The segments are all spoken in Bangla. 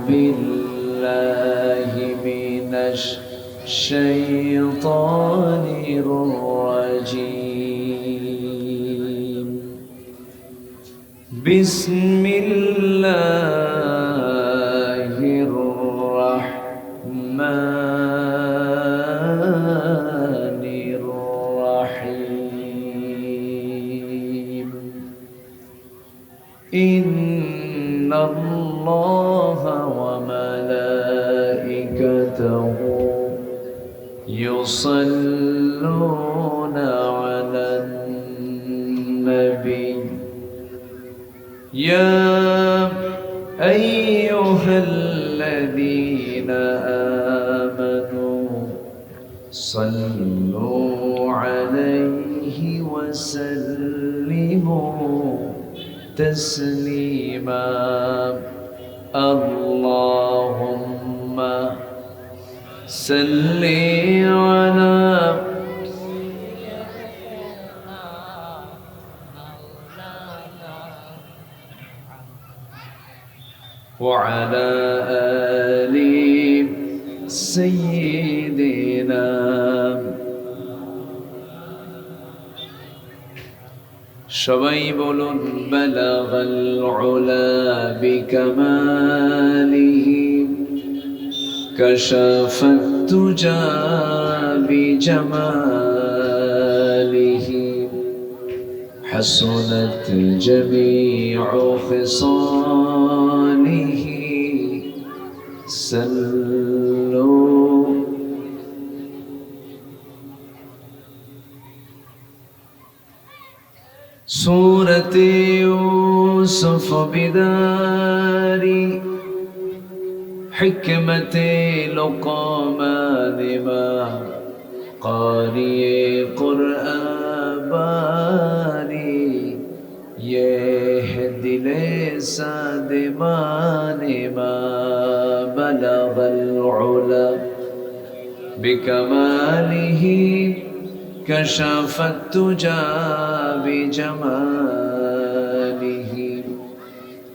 بالله من الشيطان الرجيم. بسم الله الرحمن الرحيم. إن الله وملائكته يصلون على النبي يا أيها الذين آمنوا صلوا عليه وسلموا تسليما. اللهم صل على وعلى آل سيدنا. সবাই বলুন বালাগাল উলা বিকামালিহি কাশাফাত তুজা বিজামালিহি হাসুনাত জামিউ খিসালিহি সাল্লু। سورة يوسف بداري حكمة لقمان ما قارئ قرآن باري يهدي لسان مان ما بلغ العلا بكماله كشف التجى بجماله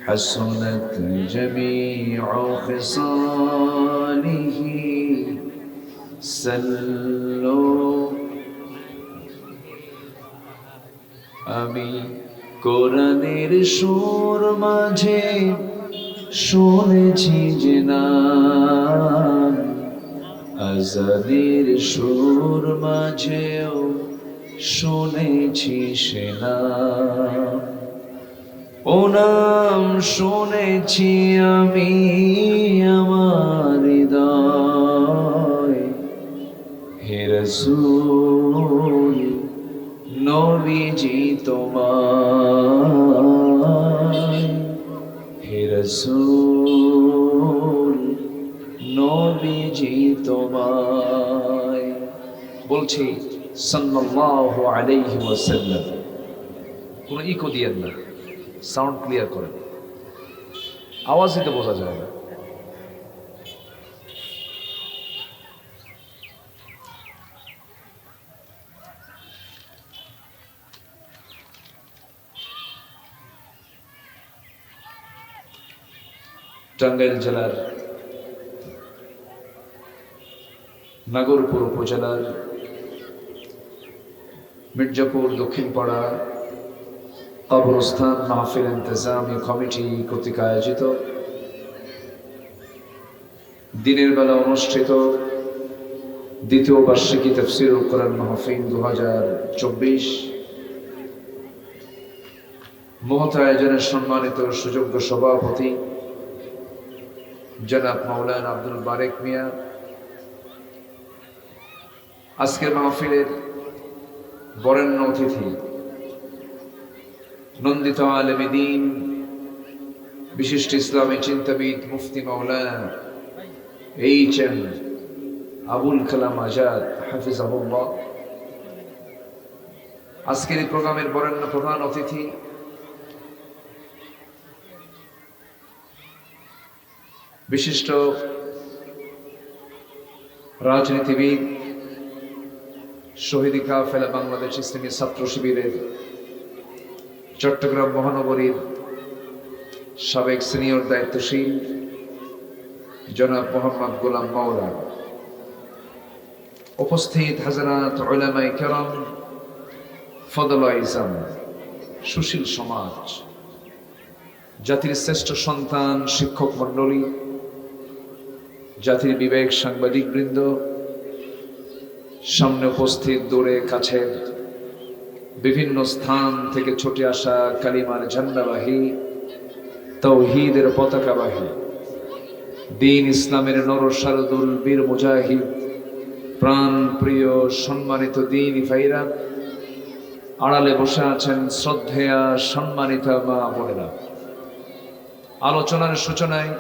حسنت جميع خصاله سلوا। আমি কোরআনের সুর মাঝে শুনেছি যে নাম, আজানের সুর মাঝেও শুনেছি সে নাম। ও নাম শুনেছি আমি আমার হৃদয়। হে রাসূল নবীজি তোমায়, হে রাসূল নবীজি তোমায়। বলছি সাল্লাল্লাহু আলাইহি ওয়াসাল্লাম। কোনো ইকো দিয়েন না, সাউন্ড ক্লিয়ার করেন, আওয়াজই তো বোঝা যায় না। টাঙ্গাইল জেলার নাগরপুর উপজেলার মির্জাপুর দক্ষিণপাড়া কবরস্থান মাহফিল ইন্তজামি কমিটি কর্তৃক আয়োজিত দিনের বেলা অনুষ্ঠিত দ্বিতীয় বার্ষিকী তাফসীরুল কোরআন মাহফিল 2024 মহৎ আয়োজনের সম্মানিত সুযোগ্য সভাপতি জনাব মাওলানা আব্দুল বারেক মিয়া, আজকের মাহফিলের বরেণ্য অতিথি নন্দিত আলেমে দ্বীন বিশিষ্ট ইসলামী চিন্তাবিদ মুফতি মাওলানা এইচ.এম. আবুল কালাম আজাদ হাফিজাহুল্লাহ। আজকের এই প্রোগ্রামের বরেণ্য প্রধান অতিথি বিশিষ্ট রাজনীতিবিদ, শহীদ কাফেলা বাংলাদেশ ইসলামী ছাত্র শিবিরের চট্টগ্রাম মহানগরীর সাবেক সিনিয়র দায়িত্বশীল জনাব মোহাম্মদ গোলাম মাওলা, উপস্থিত হাজরাত উলামায়ে কেরাম, ফদলা ইসলাম, সুশীল সমাজ, জাতির শ্রেষ্ঠ সন্তান, শিক্ষক মণ্ডলী, জাতির বিবেক সাংবাদিক বৃন্দ, সামনে উপস্থিত দূরে কাছে বিভিন্ন স্থান থেকে ছুটে আসা কালিমার ঝান্ডাবাহী, তাওহীদের পতাকাবাহী, দ্বীন ইসলামের নরসারদুল বীর মুজাহিদ, প্রাণ প্রিয় সম্মানিত দ্বীনী ভাইরা, আড়ালে বসে আছেন শ্রদ্ধেয়া সম্মানিতা মা বোনেরা। আলোচনার সূচনায়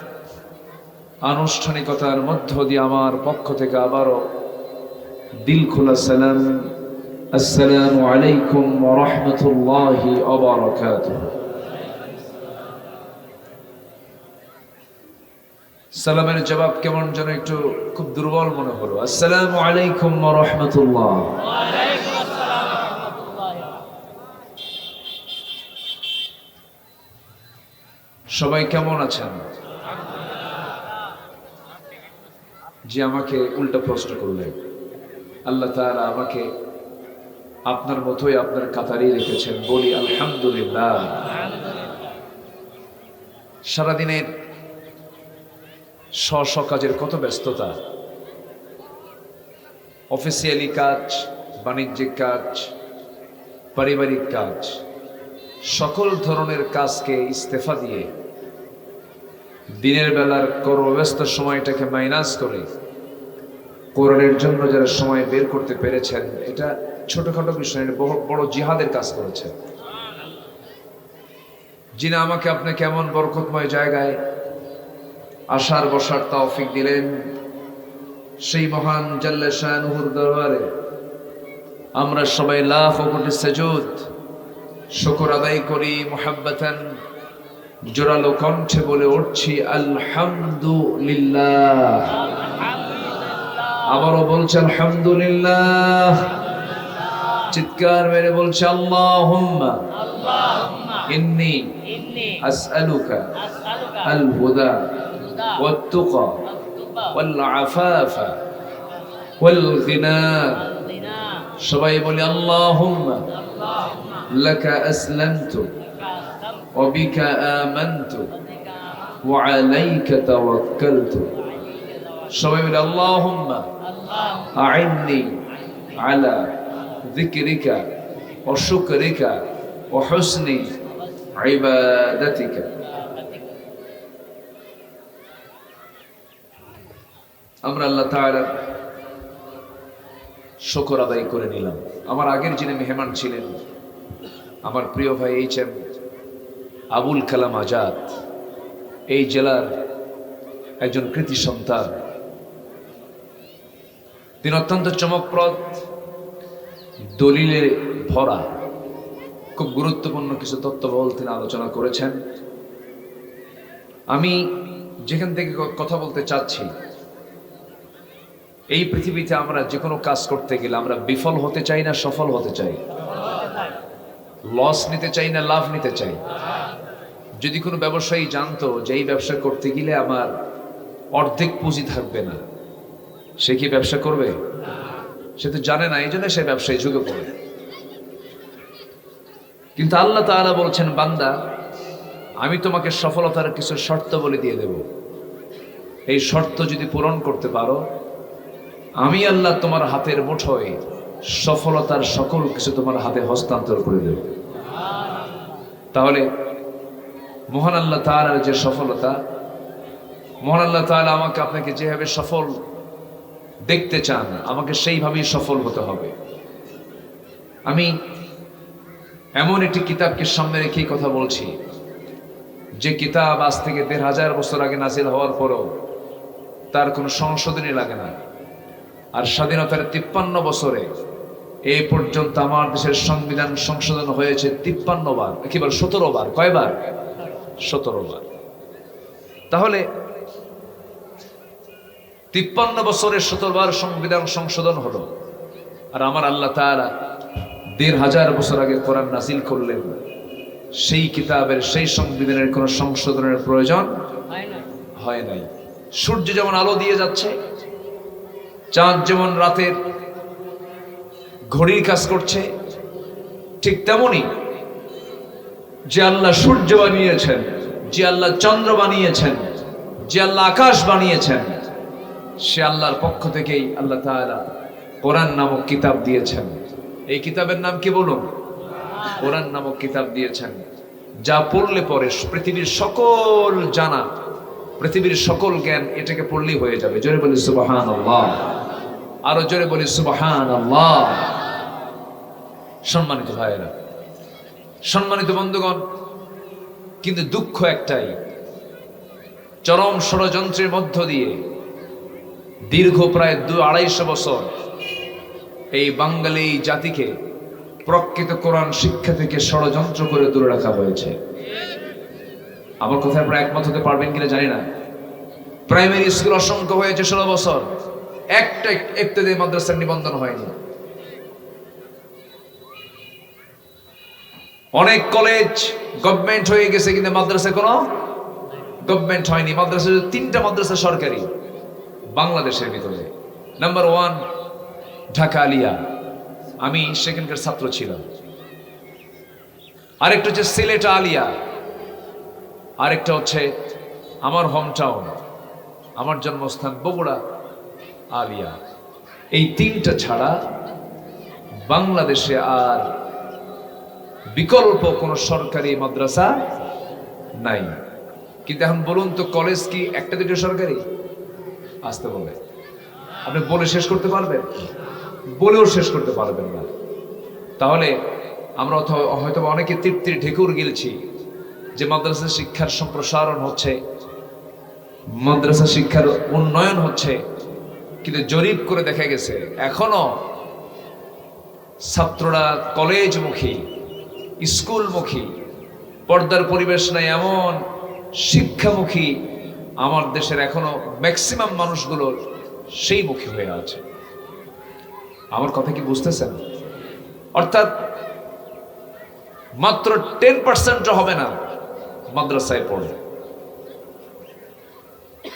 আনুষ্ঠানিকতার মধ্য দিয়ে আমার পক্ষ থেকে আবারও দিল খোলা সালাম, আসসালামু আলাইকুম ওয়া রাহমাতুল্লাহি ওয়া বারাকাতুহু। সালামের জবাব কেমন যেন একটু খুব দুর্বল মনে হলো। আসসালামু আলাইকুম ওয়া রাহমাতুল্লাহ। ওয়া আলাইকুম আসসালাম ওয়া রাহমাতুল্লাহ। সবাই কেমন আছেন? যে আমাকে উল্টা প্রশ্ন করলেন, আল্লাহ তাআলা আমাকে আপনার মতোই আপনার কাতারেই রেখেছেন, বলি আলহামদুলিল্লাহ। সারাদিনের স্ব কাজের কত ব্যস্ততা, অফিসিয়ালি কাজ, বাণিজ্যিক কাজ, পারিবারিক কাজ, সকল ধরনের কাজকে ইস্তেফা দিয়ে দিনের বেলার কর্মব্যস্ত সময়টাকে মাইনাস করে কোরআনের জন্য যারা সময় বের করতে পেরেছেন, এটা ছোটখাটো বিষয়, বড় জিহাদের কাজ করেছেন। যিনি আমাকে আপনাকে এমন বরকতময় জায়গায় আসার বসার তৌফিক দিলেন, সেই মহান জাল্লে শানুহুর দরবারে আমরা সবাই লাখ কোটি সুজুদ শুকর আদায় করি, মুহাব্বাতান জোরালো কণ্ঠে বলে উঠছি আলহামদুলিল্লাহ। আবারও বলছে আলহামদুলিল্লাহ, চিৎকার মেরে বলছে আল্লাহুম্মা ইন্নী আসআলুকা আল হুদা ওয়াত তুকা ওয়াল আফাফা ওয়াল গিনা। সবাই বলি আল্লাহুম্মা লাকা আসলামতু ওয়া বিকা আমানতু ওয়া আলাইকা তাওয়াক্কালতু। সবাই বলি আল্লাহুম্মা আইন্নি আলা যিকরিকা ওয়া শুকরিকা ওয়া হুসনি ইবাদাতিকা। আমরা আল্লাহ তাআলার শুকর আদায় করে নিলাম। আমার আগের যিনি মেহমান ছিলেন, আমার প্রিয় ভাই এইচ.এম. আবুল কালাম আজাদ, এই জেলার একজন কৃতি সন্তান। তিনি অত্যন্ত চমকপ্রদ, দলিলে ভরা, খুব গুরুত্বপূর্ণ কিছু তত্ত্ববহুল তিনি আলোচনা করেছেন। আমি যেখান থেকে কথা বলতে চাচ্ছি, এই পৃথিবীতে আমরা যে কোনো কাজ করতে গেলে আমরা বিফল হতে চাই না সফল হতে চাই? লস নিতে চাই না লাভ নিতে চাই? যদি কোনো ব্যবসায়ী জানতো যে এই ব্যবসা করতে গেলে আমার অর্ধেক পুঁজি থাকবে না, সে কি ব্যবসা করবে? সে তো জানে না, এই জন্য সে ব্যবসায় ঝুঁকে পড়ে। কিন্তু আল্লাহ তাআলা বলছেন, বান্দা আমি তোমাকে সফলতার কিছু শর্ত বলে দিয়ে দেব, এই শর্ত যদি পূরণ করতে পারো, আমি আল্লাহ তোমার হাতের মুঠোয় সফলতার সকল কিছু তোমার হাতে হস্তান্তর করে দেব। তাহলে মহান আল্লাহ তাআলার যে সফলতা, মহান আল্লাহ তাআলা আমাকে আপনাকে যেভাবে সফল দেখতে চান, আমাকে সেইভাবেই সফল হতে হবে। আমি এমন একটি কিতাবকে সামনে রেখেই কথা বলছি, যে কিতাব আজ থেকে ১৫০০ বছর আগে নাজিল হওয়ার পরও তার কোনো সংশোধনী লাগে না। আর স্বাধীনতার ৫৩ বছরে এই পর্যন্ত আমার দেশের সংবিধান সংশোধন হয়েছে ৫৩ বার, একেবারে ১৭ বার। কয়বার? ১৭ বার। তাহলে ৫৩ বছরে ১৭ বার সংবিধান সংশোধন হলো, আর আমার আল্লাহ তাআলা ১৫০০ বছর আগে কোরআন নাজিল করলেন। সেই কিতাবের, সেই সংবিধানের কোনো সংশোধনের প্রয়োজন হয় নাই। সূর্য যেমন আলো দিয়ে যাচ্ছে, চাঁদ যেমন রাতের ঘড়ির কাজ করছে, ঠিক তেমনি যে আল্লাহ সূর্য বানিয়েছেন, যে আল্লাহ চন্দ্র বানিয়েছেন, যে আল্লাহ আকাশ বানিয়েছেন, সে আল্লাহর পক্ষ থেকেই আল্লাহ তাআলা কোরআন নামক কিতাব দিয়েছেন। এই কিতাবের নাম কি বলুন? কোরআন নামক কিতাব দিয়েছেন, যা পড়লে পরে পৃথিবীর সকল জানা, পৃথিবীর সকল জ্ঞান এটাকে পড়লেই হয়ে যাবে। জোরে বলি সুবহানাল্লাহ, আরো জোরে বলি সুবহানাল্লাহ। সম্মানিত ভাইয়েরা, সম্মানিত বন্ধুগণ, কিন্তু দুঃখ একটাই, চরম ষড়যন্ত্রের মধ্য দিয়ে দীর্ঘ প্রায় 200-250 বছর এই বাঙালি জাতিকে প্রকৃত কোরআন শিক্ষা থেকে ষড়যন্ত্র করে দূরে রাখা হয়েছে। আমার কথায় প্রায় একমত হতে পারবেন কিনা জানি না। প্রাইমারি স্কুল অসংখ্য হয়েছে 16 বছর, একটা ইবতেদায়ী মাদ্রাসার নিবন্ধন হয়নি। অনেক কলেজ গভর্নমেন্ট হয়ে গেছে, কিন্তু মাদ্রাসা কোনো গভর্নমেন্ট হয়নি। মাদ্রাসা 3টা মাদ্রাসা সরকারি বাংলাদেশের ভিতরে। নাম্বার 1 ঢাকা আলিয়া, আমি সেখানকার ছাত্র ছিলাম। আরেকটা হচ্ছে সিলেট আলিয়া, আরেকটা হচ্ছে আমার হোম টাউন, আমার জন্মস্থান বগুড়া আলিয়া। এই 3টা ছাড়া বাংলাদেশে আর বিকল্প কোন সরকারি মাদ্রাসা নাই। কিন্তু এখন বলুন তো, কলেজ কি একটা দুটো সরকারি? আসতে বলে আপনি বলে শেষ করতে পারবেন? বলেও শেষ করতে পারবেন না। তাহলে আমরা হয়তো অনেকে তৃপ্তির ঢেকুর গিলছি যে মাদ্রাসা শিক্ষার সম্প্রসারণ হচ্ছে, মাদ্রাসা শিক্ষার উন্নয়ন হচ্ছে, কিন্তু জরিপ করে দেখা গেছে এখনো ছাত্ররা কলেজমুখী, স্কুলমুখী, পর্দার পরিবেশ নাই এমন শিক্ষামুখী আমার দেশের এখনো ম্যাক্সিমাম মানুষগুলো সেই মুখী হয়ে আছে। আমার কথা কি বুঝতেছেন? অর্থাৎ মাত্র 10% হবে না মাদ্রাসায় পড়ে,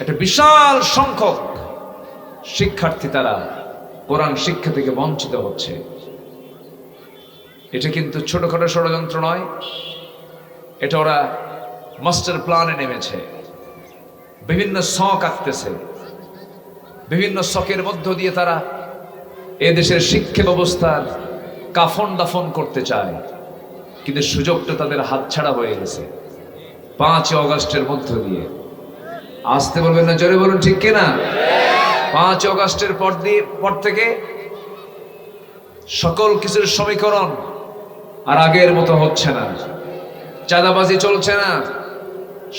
একটা বিশাল সংখ্যক শিক্ষার্থী তারা কোরআন শিক্ষা থেকে বঞ্চিত হচ্ছে। এটা কিন্তু ছোটখাটো ষড়যন্ত্র নয়, এটা ওরা মাস্টার প্ল্যানে নেমেছে, বিভিন্ন শখ আঁকতেছে, বিভিন্ন শখের মধ্য দিয়ে তারা এদেশের শিক্ষা ব্যবস্থার কাফন দাফন করতে চায়। কিন্তু সুযোগটা তাদের হাতছাড়া হয়ে গেছে 5 অগস্টের মধ্য দিয়ে। আসতে বলবেন না, জোরে বলুন ঠিক কিনা? 5 অগস্টের পর থেকে সকল কিছুর সমীকরণ আর আগের মতো হচ্ছে না। চাঁদাবাজি চলছে না,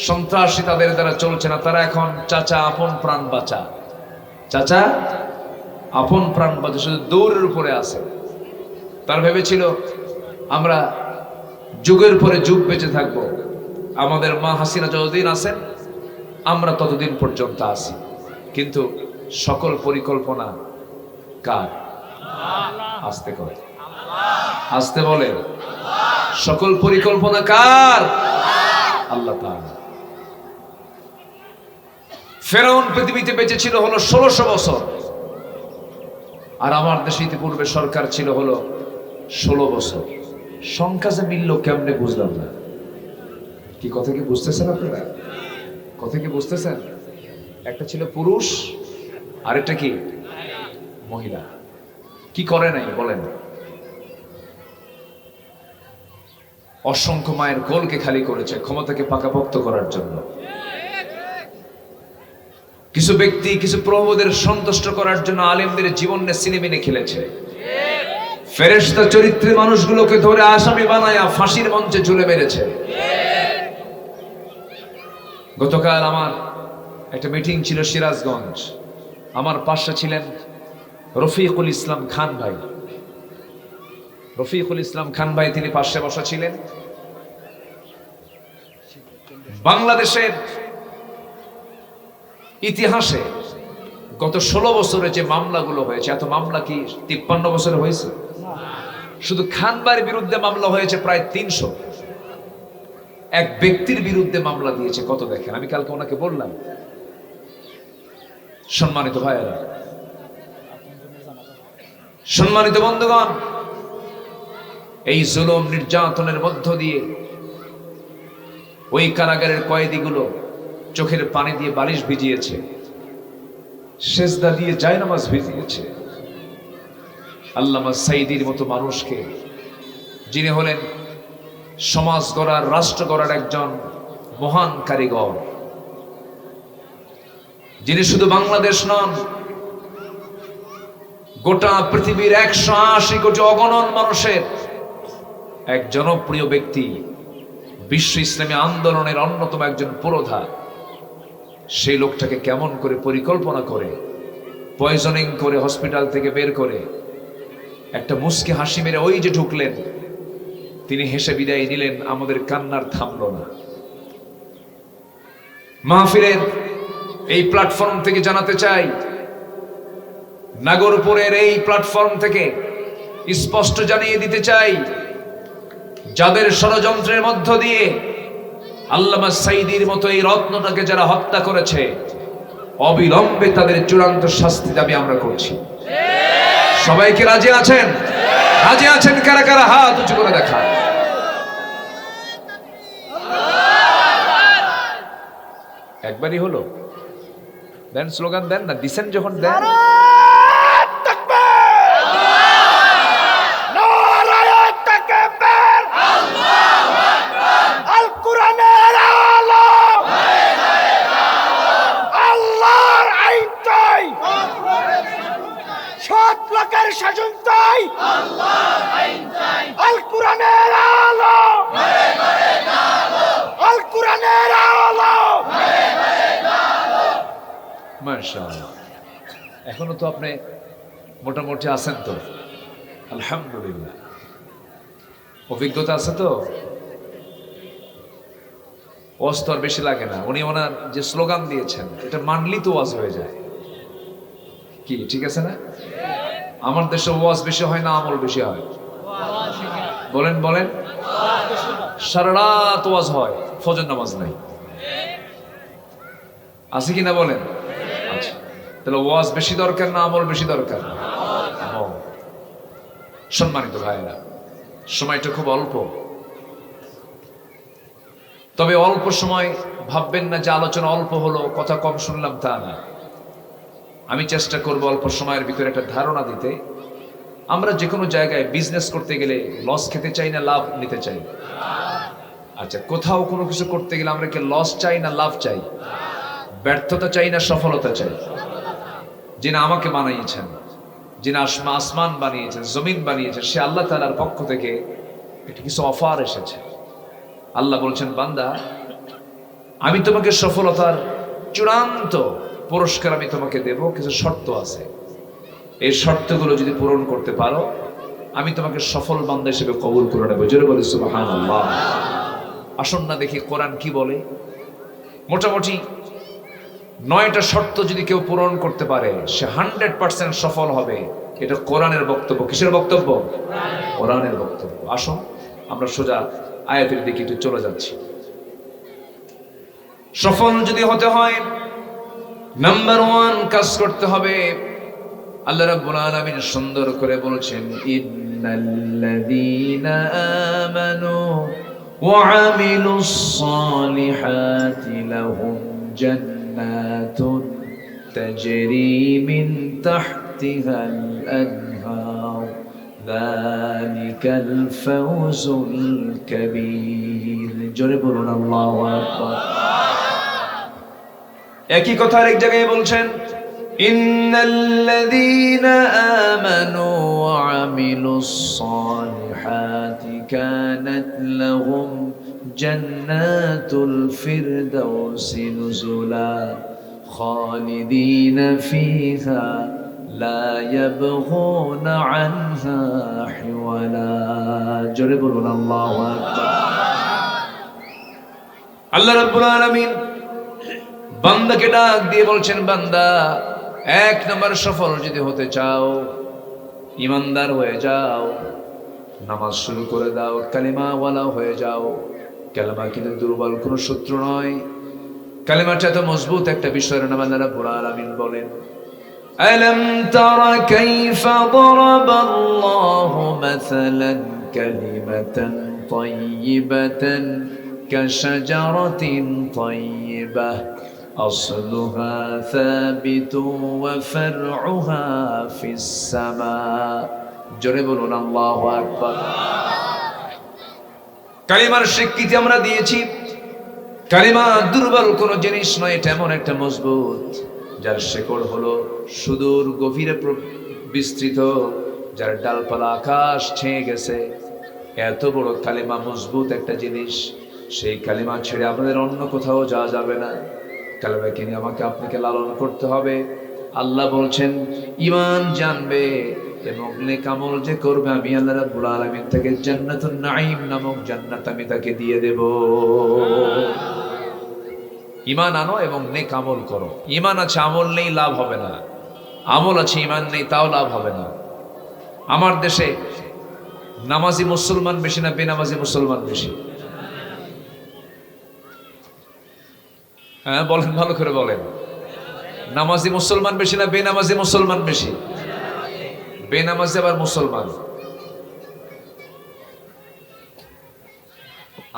সন্ত্রাসী তাদের দ্বারা চলছে না। তারা এখন চাচা আপন প্রাণ বাঁচা, চাচা আপন প্রাণ বাঁচা, শুধু দৌড়ের উপরে আছে। তার ভেবেছিল আমরা যুগের পরে যুগ বেঁচে থাকবো, আমাদের মা হাসিনা যতদিন আছেন আমরা ততদিন পর্যন্ত আছি। কিন্তু সকল পরিকল্পনা কার? আসতে করে, আসতে বলে, সকল পরিকল্পনা কার? আল্লাহ তাআলা। ফেরাউন পৃথিবীতে বেঁচে ছিল হলো 1600 বছর, আর আমার দেশে ইতিপূর্বে সরকার ছিল হলো 16 বছর। সংখ্যা যে মিলল কেমনে বুঝলাম না। কি কথা কি বুঝতেছেন আপনারা? কথা কি বুঝতেছেন? একটা ছিল পুরুষ, আরেকটা কি মহিলা। কি করে নাই বলেন? অসংখ্য মায়ের কোলকে খালি করেছে ক্ষমতাকে পাকাপোক্ত করার জন্য। কিছু ব্যক্তি, কিছু প্রভুদের সন্তুষ্ট করার জন্য আলেমদের জীবন নিয়ে সিনেমিনে খেলেছে। ফেরেশতা চরিত্রে মানুষগুলোকে ধরে আসামি বানায়া ফাঁসির মঞ্চে ঝুলে মেরেছে। গতকাল আমার একটা মিটিং ছিল সিরাজগঞ্জ। আমার পাশে ছিলেন রফিকুল ইসলাম খান ভাই। রফিকুল ইসলাম খান ভাই তিনি পাশে বসা ছিলেন। বাংলাদেশের ইতিহাসে গত 16 বছরে যে মামলাগুলো হয়েছে, এত মামলা কি 53 বছরে হয়েছে? শুধু খানবার বিরুদ্ধে মামলা হয়েছে প্রায় 300। এক ব্যক্তির বিরুদ্ধে মামলা দিয়েছে কত দেখেন। আমি কালকে ওনাকে বললাম সম্মানিত ভাইয়েরা, সম্মানিত বন্ধুগণ, এই জুলুম নির্যাতনের মধ্য দিয়ে ওই কারাগারের কয়েদিগুলো চোখের পানি দিয়ে বালিশ ভিজিয়েছে, সেজদা দিয়ে জায়নামাজ ভিজিয়েছে। আল্লামা সাইদির মতো মানুষকে, যিনি হলেন সমাজ গড়ার, রাষ্ট্র গড়ার একজন মহান কারিগর, যিনি শুধু বাংলাদেশ নন, গোটা পৃথিবীর 180 কোটি অগণন মানুষের এক জনপ্রিয় ব্যক্তি, বিশ্ব ইসলামী আন্দোলনের অন্যতম একজন পুরোধা, সেই লোকটাকে কেমন করে পরিকল্পনা করে পয়জনিং করে হসপিটাল থেকে বের করে একটা মুস্কি হাসি মেরে ওই যে ঢুকলেন, তিনি হেসে বিদায় নিলেন, আমাদের কান্নার থামলো না। মাহফিলের এই প্ল্যাটফর্ম থেকে জানাতে চাই, নাগরপুরের এই প্ল্যাটফর্ম থেকে স্পষ্ট জানিয়ে দিতে চাই, যাদের ষড়যন্ত্রের মধ্য দিয়ে আল্লামা সাইদির মতো এই রত্নটাকে যারা হত্যা করেছে, অবিলম্বে তাদের চূড়ান্ত শাস্তি দাবি আমরা করছি। সবাইকে রাজি আছেন? রাজি আছেন কারা কারা? হাত উঁচু করে দেখা। একবারই হলো, দেন স্লোগান দেন না, দিছেন যখন দেন। শাসন চাই, আল কোরআনের আলো, আল কোরআনের আলো। মাশাআল্লাহ, এখনো তো আপনি মোটামুটি আছেন তো, আলহামদুলিল্লাহ। অভিজ্ঞতা আছে তো, ওয়াজ তো আর বেশি লাগে না। উনি ওনার যে স্লোগান দিয়েছেন, এটা মানলি তো ওয়াজ হয়ে যায়। কি ঠিক আছে না? আমার দেশে ওয়াজ বেশি হয় না, আমল বেশি হয়? বলেন বলেন। সারা রাত ওয়াজ হয়, ফজর নামাজ নাই, আছে কিনা বলেন? আচ্ছা, তাহলে ওয়াজ বেশি দরকার না আমল বেশি দরকার? সম্মানিত ভাইয়েরা, সময়টা খুব অল্প, তবে অল্প সময় ভাববেন না যে আলোচনা অল্প হলো, কথা কম শুনলাম, তা না। আমি চেষ্টা করব অল্প সময়ের ভিতরে একটা ধারণা দিতে। আমরা যে কোনো জায়গায় বিজনেস করতে গেলে লস খেতে চাই না লাভ নিতে চাই? আচ্ছা, কোথাও কোনো কিছু করতে গেলে আমরা কি লস চাই না লাভ চাই? ব্যর্থতা চাই না সফলতা চাই? যিনি আমাকে বানিয়েছেন, যিনি আসমান বানিয়েছেন, জমিন বানিয়েছেন, সে আল্লাহ তাআলার পক্ষ থেকে একটা কিছু অফার এসেছে। আল্লাহ বলছেন, বান্দা, আমি তোমাকে সফলতার চূড়ান্ত পুরস্কার আমি তোমাকে দেব, কিছু শর্ত আছে। এই শর্তগুলো যদি পূরণ করতে পারো, আমি তোমাকে সফল বান্দা হিসেবে কবুল করে নেব। জোরে বলি সুবহানাল্লাহ। আসুন না দেখি কোরআন কি বলে। মোটামুটি 9টা শর্ত যদি কেউ পূরণ করতে পারে, সে 100% সফল হবে। এটা কোরআনের বক্তব্য। কিসের বক্তব্য? কোরআনের বক্তব্য। আসুন আমরা সোজা আয়াতের দিকে একটু চলে যাচ্ছি। সফল যদি হতে হয়, নাম্বার 1 কাজ করতে হবে। আল্লাহ রাব্বুল আলামিন সুন্দর করে বলেছেন, ইন্নাল্লাযীনা আমানু ওয়া আমিলুস সালিহাতি লাহুম জান্নাতুন তাজরি মিন তাহতিহাল আনহার যালিকাল ফাওজুল কাবীর। জোরে বলুন আল্লাহু আকবার। একই কথা আরেক জায়গায় বলছেন, ইন্নাল্লাযীনা আমানু ওয়া আমিলুস সালিহাতি কানাত লাহুম জান্নাতুল ফিরদাউসি নুজুলা খালিদিনা ফিহা লা ইয়াবগুনা আনহা হিওয়ালা। জোরে বলুন আল্লাহু আকবার। আল্লাহ রাব্বুল আলামিন বান্দাকে ডাক দিয়ে বলছেন, বান্দা, 1 নম্বর সফল যদি হতে চাও, ইমানদার হয়ে যাও, নামাজ শুরু করে দাও, কালিমা ওয়ালা হয়ে যাও। কালিমা কিন্তু দুর্বল কোনো সূত্র নয়। কালিমাটা এত মজবুত একটা বিষয়ের নাম আল্লাহ রাব্বুল আলামিন বলেন, আলাম তারা কাইফা দারাবাল্লাহু মাসালান কালিমাতান তাইয়িবাতান কাশাজারাতিন তাইয়িবাহ আসলুহা সাবিতুন ওয়া ফারউহা ফিস সামা। জোরে বলুন আল্লাহু আকবার। কালিমার স্বীকৃতি আমরা দিয়েছি। কালিমা দুর্বল কোনো জিনিস নয়, এটা এমন একটা মজবুত যার শেকড় হলো সুদূর গভীরে বিস্তৃত, যার ডালপালা আকাশ ছেয়ে গেছে। এত বড় কালিমা মজবুত একটা জিনিস, সেই কালিমা ছেড়ে আমাদের অন্য কোথাও যাওয়া যাবে না। কালিমাকে নিয়ে আমাকে আপনাকে লালন করতে হবে। আল্লাহ বলছেন ঈমান জানবে এবং নেক আমল যে করবে আমি আল্লাহ রাব্বুল আলামিন থেকে জান্নাতুন নাঈম নামক জান্নাত আমি তাকে দিয়ে দেব। ঈমান আনো এবং নেক আমল করো। ঈমান আছে আমল নেই লাভ হবে না, আমল আছে ঈমান নেই তাও লাভ হবে না। আমার দেশে নামাজি মুসলমান বেশি না বেনামাজি মুসলমান বেশি? হ্যাঁ বলেন, ভালো করে বলেন। নামাজি মুসলমান বেশি না বেনামাজি মুসলমান বেশি? বেনামাজি আবার মুসলমান।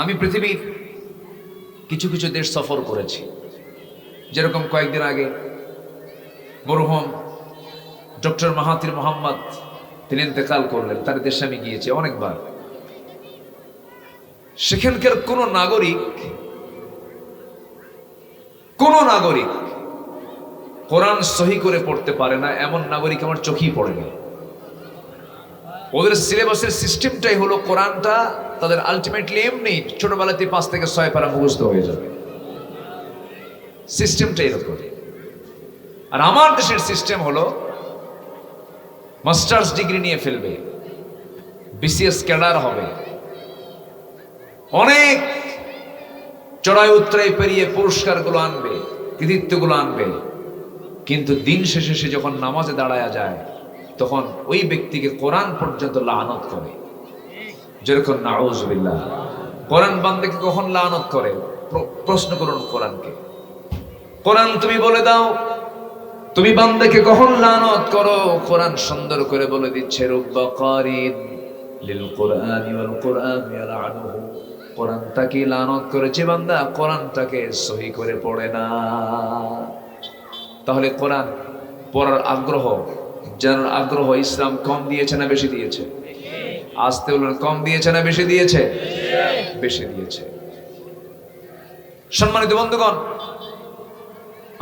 আমি পৃথিবীর কিছু কিছু দেশ সফর করেছি, যেরকম কয়েকদিন আগে মরহুম ডক্টর মাহাথির মোহাম্মদ তিনি ইন্তেকাল করলেন, তার দেশে আমি গিয়েছি অনেকবার। সেখানকার কোন নাগরিক কোরআন সহি করে পড়তে পারে না, এমন নাগরিক আমার চোখেই পড়ে না। ওদের সিলেবাসের সিস্টেমটাই হলো কোরআনটা তাদের আলটিমেটলি এমনি ছোটবেলাতে 5 থেকে 6 পারা মুখস্থ হয়ে যাবে, সিস্টেমটা এরকম। আর আমার দেশের সিস্টেম হলো মাস্টার্স ডিগ্রি নিয়ে ফেলবে, বিসিএস ক্যাডার হবে, অনেক চড়াই উত্তরাই পেরিয়ে পুরস্কারগুলো আনবে, কৃতিত্বগুলো আনবে, কিন্তু দিন শেষে সে যখন নামাজে দাঁড়ায়া যায় তখন ওই ব্যক্তিকে কোরআন পর্যন্ত লানত করে। যেরকম নাউযুবিল্লাহ, কোরআন বান্দাকে কখন লানত করে? প্রশ্ন করুন কোরআনকে। কোরআন তুমি বলে দাও, তুমি বান্দাকে কখন লানত করো? কোরআন সুন্দর করে বলে দিচ্ছে, রুব্বা কারিন লিল কুরআনি ওয়াল কুরআন ইয়ালআনুহু। কোরআন তাকে লানত করেছে বান্দা কোরআনটাকে সহি করে পড়ে না। তাহলে কোরআন পড়ার আগ্রহ, জানার আগ্রহ ইসলাম কম দিয়েছে না বেশি দিয়েছে? আসতে বলুন, কম দিয়েছে না বেশি দিয়েছে? বেশি দিয়েছে। সম্মানিত বন্ধুগণ,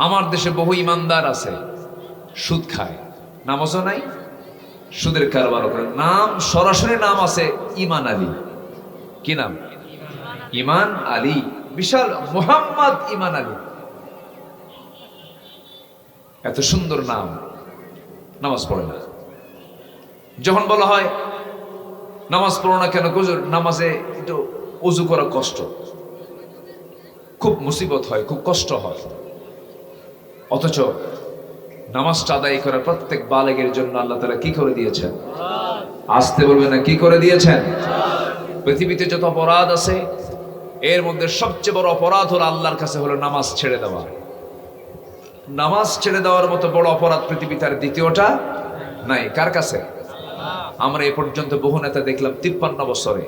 আমার দেশে বহু ইমানদার আছে, সুদ খায়, নামাজও নাই, সুদের কারবারও করে। নাম সরাসরি নাম আছে ইমান আলী। কি নাম? ইমান আলী। বিশাল মোহাম্মদ ইমান আলী, এত সুন্দর নাম, নামাজ পড়ে না। যখন বলা হয় নামাজ পড়ো না কেন, হুজুর নামাজে একটু ওযু করা কষ্ট, খুব মুসিবত হয়, খুব কষ্ট হয়। অথচ নামাজটা আদায় করা প্রত্যেক বালেগের জন্য আল্লাহ তাআলা কি করে দিয়েছেন? আসতে বলবেন না, কি করে দিয়েছেন? পৃথিবীতে যত অপরাধ আছে এর মধ্যে সবচেয়ে বড় অপরাধ হলো আল্লাহর কাছে হলো নামাজ ছেড়ে দেওয়া। নামাজ ছেড়ে দেওয়ার মতো বড় অপরাধ পৃথিবীতে আর দ্বিতীয়টা নাই। কার কাছে? আমরা এ পর্যন্ত বহু নেতা দেখলাম 53 বছরে,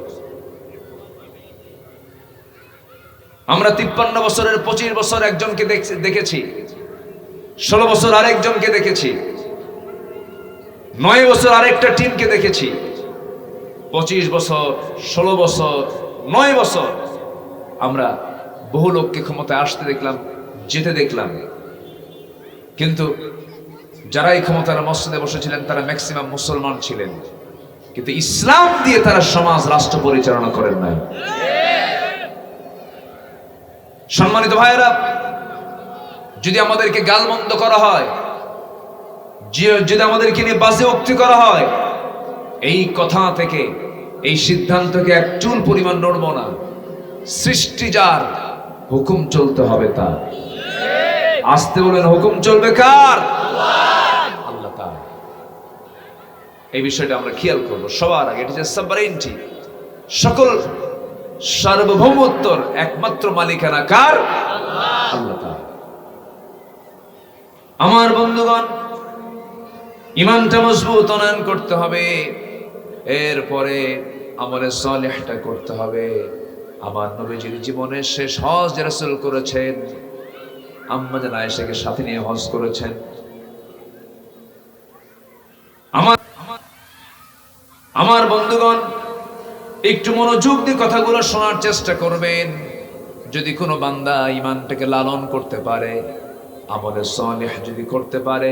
আমরা 53 বছরের 25 বছর একজনকে দেখেছি, 16 বছর আরেকজনকে দেখেছি, 9 বছর আরেকটা টিমকে দেখেছি, 25 বছর, 16 বছর, 9 বছর আমরা বহু লোককে ক্ষমতায় আসতে দেখলাম, যেতে দেখলাম। কিন্তু যারা এই ক্ষমতার মসজিদে বসেছিলেন তারা ম্যাক্সিমাম মুসলমান ছিলেন, কিন্তু ইসলাম দিয়ে তারা সমাজ রাষ্ট্র পরিচালনা করেন নাই। সম্মানিত ভাইয়েরা, যদি আমাদেরকে গালমন্দ করা হয়, যদি আমাদেরকে নিয়ে বাজে উক্তি করা হয়, এই কথা থেকে, এই সিদ্ধান্তকে এক চুল পরিমাণ নড়ব না। সৃষ্টি যার, হুকুম চলতে হবে তার। আসতে বলেন, হুকুম চলবে কার? আল্লাহ তার। এই বিষয়টা আমরা খেয়াল করবো সবার আগে। এটা হচ্ছে সাবরেন্টি। সকল সার্বভৌমত্বর একমাত্র মালিকানা কার? আল্লাহ তাআলা। আমার বন্ধুগণ, ঈমানটা মজবুত উন্নয়ন করতে হবে, এরপরে আমলে সালেহটা করতে হবে। আমার নবীজির জীবনের শেষ হজ যে রাসূল করেছেন, আম্মা জান আয়েশাকে সাথে নিয়ে হজ করেছেন। আমার বন্ধুগণ, একটু মনোযোগ দিয়ে কথাগুলো শোনার চেষ্টা করবেন। যদি কোনো বান্দা ঈমানটাকে লালন করতে পারে, আমলে সালেহ যদি করতে পারে,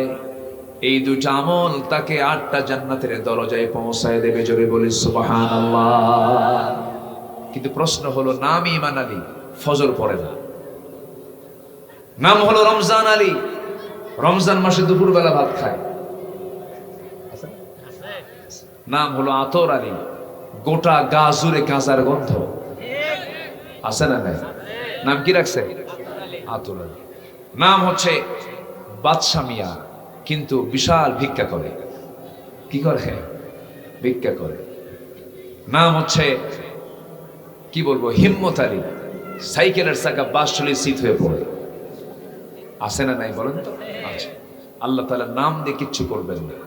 এই দুটো আমল তাকে 8টা জান্নাতের দরজায় পৌঁছায় দেবে। জোরে বলি সুবহানাল্লাহ। কিন্তু প্রশ্ন হলো, নাম ঈমান আলী, ফজর পড়ে না। নাম হলো রমজান আলী, রমজান মাসে দুপুরবেলা ভাত খায়। নাম হলো আতর আলী, গোটা গা জুড়ে গাঁজার গন্ধ। আছে না নাই? নাম কি রাখছে? আতর আলী। নাম হচ্ছে বাদশা মিয়া, কিন্তু বিশাল ভিক্ষা করে। কি করে? ভিক্ষা করে। নাম হচ্ছে কি বলবো, হিম্মত আলী, সাইকেলের চাকা 52 সিট হয়ে পড়ে। আছে না নাই বলেন তো? আচ্ছা, আল্লাহ তাআলা নাম দিয়ে কিচ্ছু করবেন না।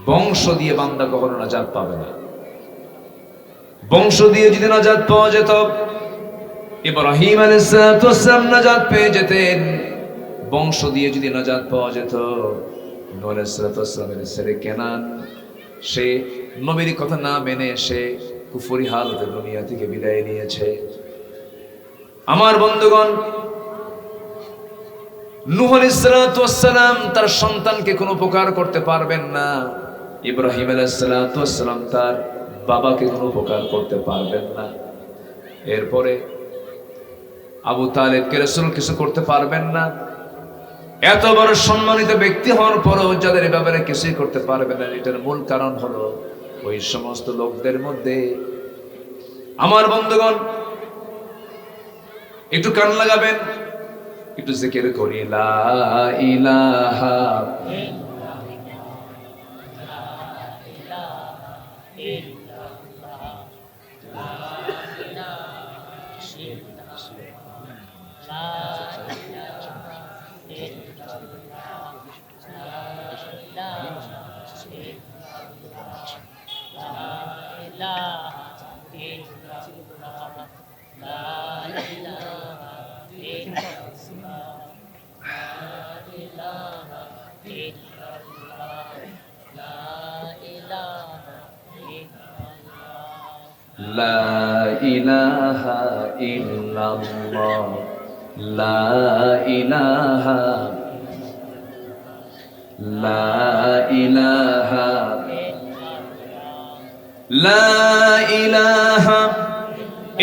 বংশ দিয়ে বান্দা কখনো নাজাত পাবে না। বংশ দিয়ে যদি নাজাত পাওয়া যেত, ইব্রাহিম আলাইহিস সালাম নাজাত পেয়ে যেতেন। বংশ দিয়ে যদি নাজাত পাওয়া যেত, নূহ আলাইহিস সালামের ছেলে কেনান, সে নবীর কথা না মেনে সে কুফরি হালতে দুনিয়া থেকে বিদায় নিয়েছে। আমার বন্ধুগণ, নূহ আলাইহিস সালাম তার সন্তানকে কোনো উপকার করতে পারবেন না। ইব্রাহিম আলাইহিস সালাম তার বাবাকে কোনো উপকার করতে পারবেন না। এরপরে আবু তালেবকে রাসূল কিছু করতে পারবেন না। এত বড় সম্মানিত ব্যক্তি হওয়ার পরও যাদের ব্যাপারে কিছুই করতে পারবেন না, এটার মূল কারণ হলো ওই সমস্ত লোকদের মধ্যে। আমার বন্ধুগণ, একটু কান লাগাবেন, একটু জিকির করি, লা ইলাহা লা ইলাহা ইল্লাল্লাহ, লা ইলাহা, লা ইলাহা, লা ইলাহা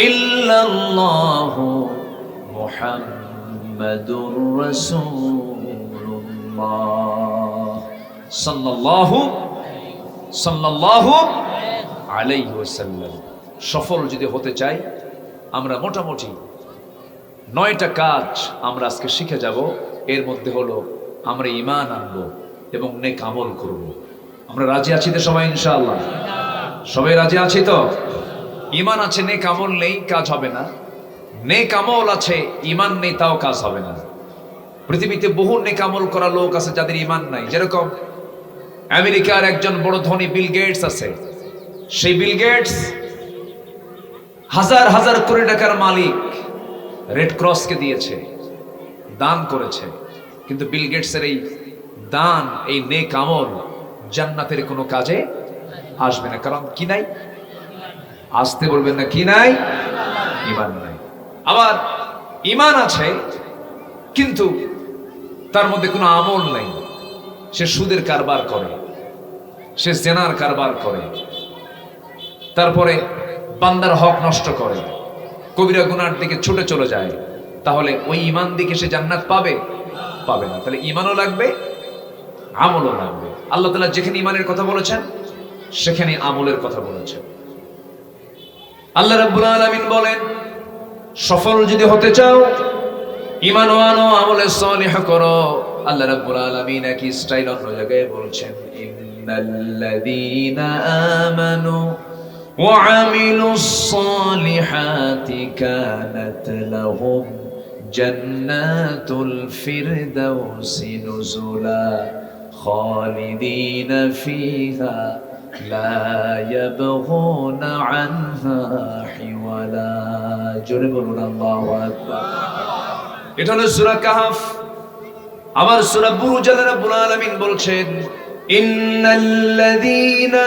ইল্লাল্লাহ মুহাম্মাদুর রাসূলুল্লাহ সাল্লাল্লাহু আলাইহি ওয়াসাল্লাম। সফল যদি হতে চাই, আমরা মোটামুটি 9টা কাজ আমরা আজকে শিখে যাব। এর মধ্যে হলো আমরা ঈমান আনবো এবং নেক আমল করব। আমরা রাজি আছি তো সবাই? ইনশাআল্লাহ সবাই রাজি আছি তো? ঈমান আছে, নেক আমল নেই, কাজ হবে না। নেক আমল আছে, ঈমান নেই, তাও কাজ হবে না। পৃথিবীতে বহু নেক আমল করা লোক আছে যাদের ঈমান নাই। যেরকম আমেরিকার একজন বড় ধনী বিল গেটস আছে। সেই বিল গেটস হাজার হাজার কোটি টাকার মালিক, রেড ক্রসকে দিয়েছে, দান করেছে। কিন্তু বিল গেটসের এই দান, এই নেক আমল জান্নাতের কোনো কাজে আসবে না। কারণ কি নাই? আসতে বলবেন না, কি নাই? ঈমান নাই। আবার ঈমান আছে কিন্তু তার মধ্যে কোনো আমল নাই। সে সুদের কারবার করে, সে জেনার কারবার করে, তারপরে বান্দার হক নষ্ট করে, কবিরা গুনার দিকে ছুটে চলে যায়। তাহলে ওই ঈমান দিকে সে জান্নাত পাবে? পাবে না। তাহলে ঈমানও লাগবে, আমলও লাগবে। আল্লাহ তাআলা যেখানে ঈমানের কথা বলেছেন সেখানে আমলের কথা বলেছেন। আল্লাহ রাব্বুল আলামিন বলেন, সফল যদি হতে চাও ঈমানও আনো, আমলে সালিহ করো। আল্লাহ রাব্বুল আলামিন একই স্টাইল অন্য জায়গায় বলছেন, ইন্নাল্লাযীনা আমানু وعملوا الصالحات كانت لهم جنات الفردوس نزلا خالدين فيها لا يبغون عنها حولا جرب الله أكبر এটা হলো সূরা কাহফ আবার সূরা বুরুজ রাব্বুল আলামিন বলছেন ইন্নাল্লাযীনা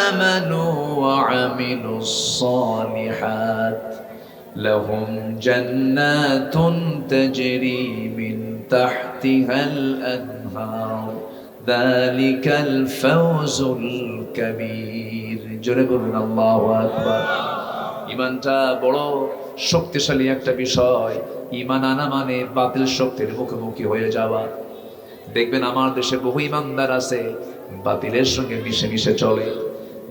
আমানু ওয়া আমিলুস সালিহাত লাহুম জান্নাতুন তাজরি মিন তাহতিহাল আনহার যালিকাল ফাওজুল কাবীর জোরে বলুন আল্লাহু আকবার ঈমানটা বড় শক্তিশালী একটা বিষয় ঈমান আনা মানে বাতিল শক্তির মুখোমুখি হয়ে যাওয়া দেখবেন আমার দেশে বহু ঈমানদার আছে বাতিলের সঙ্গে মিশে মিশে চলে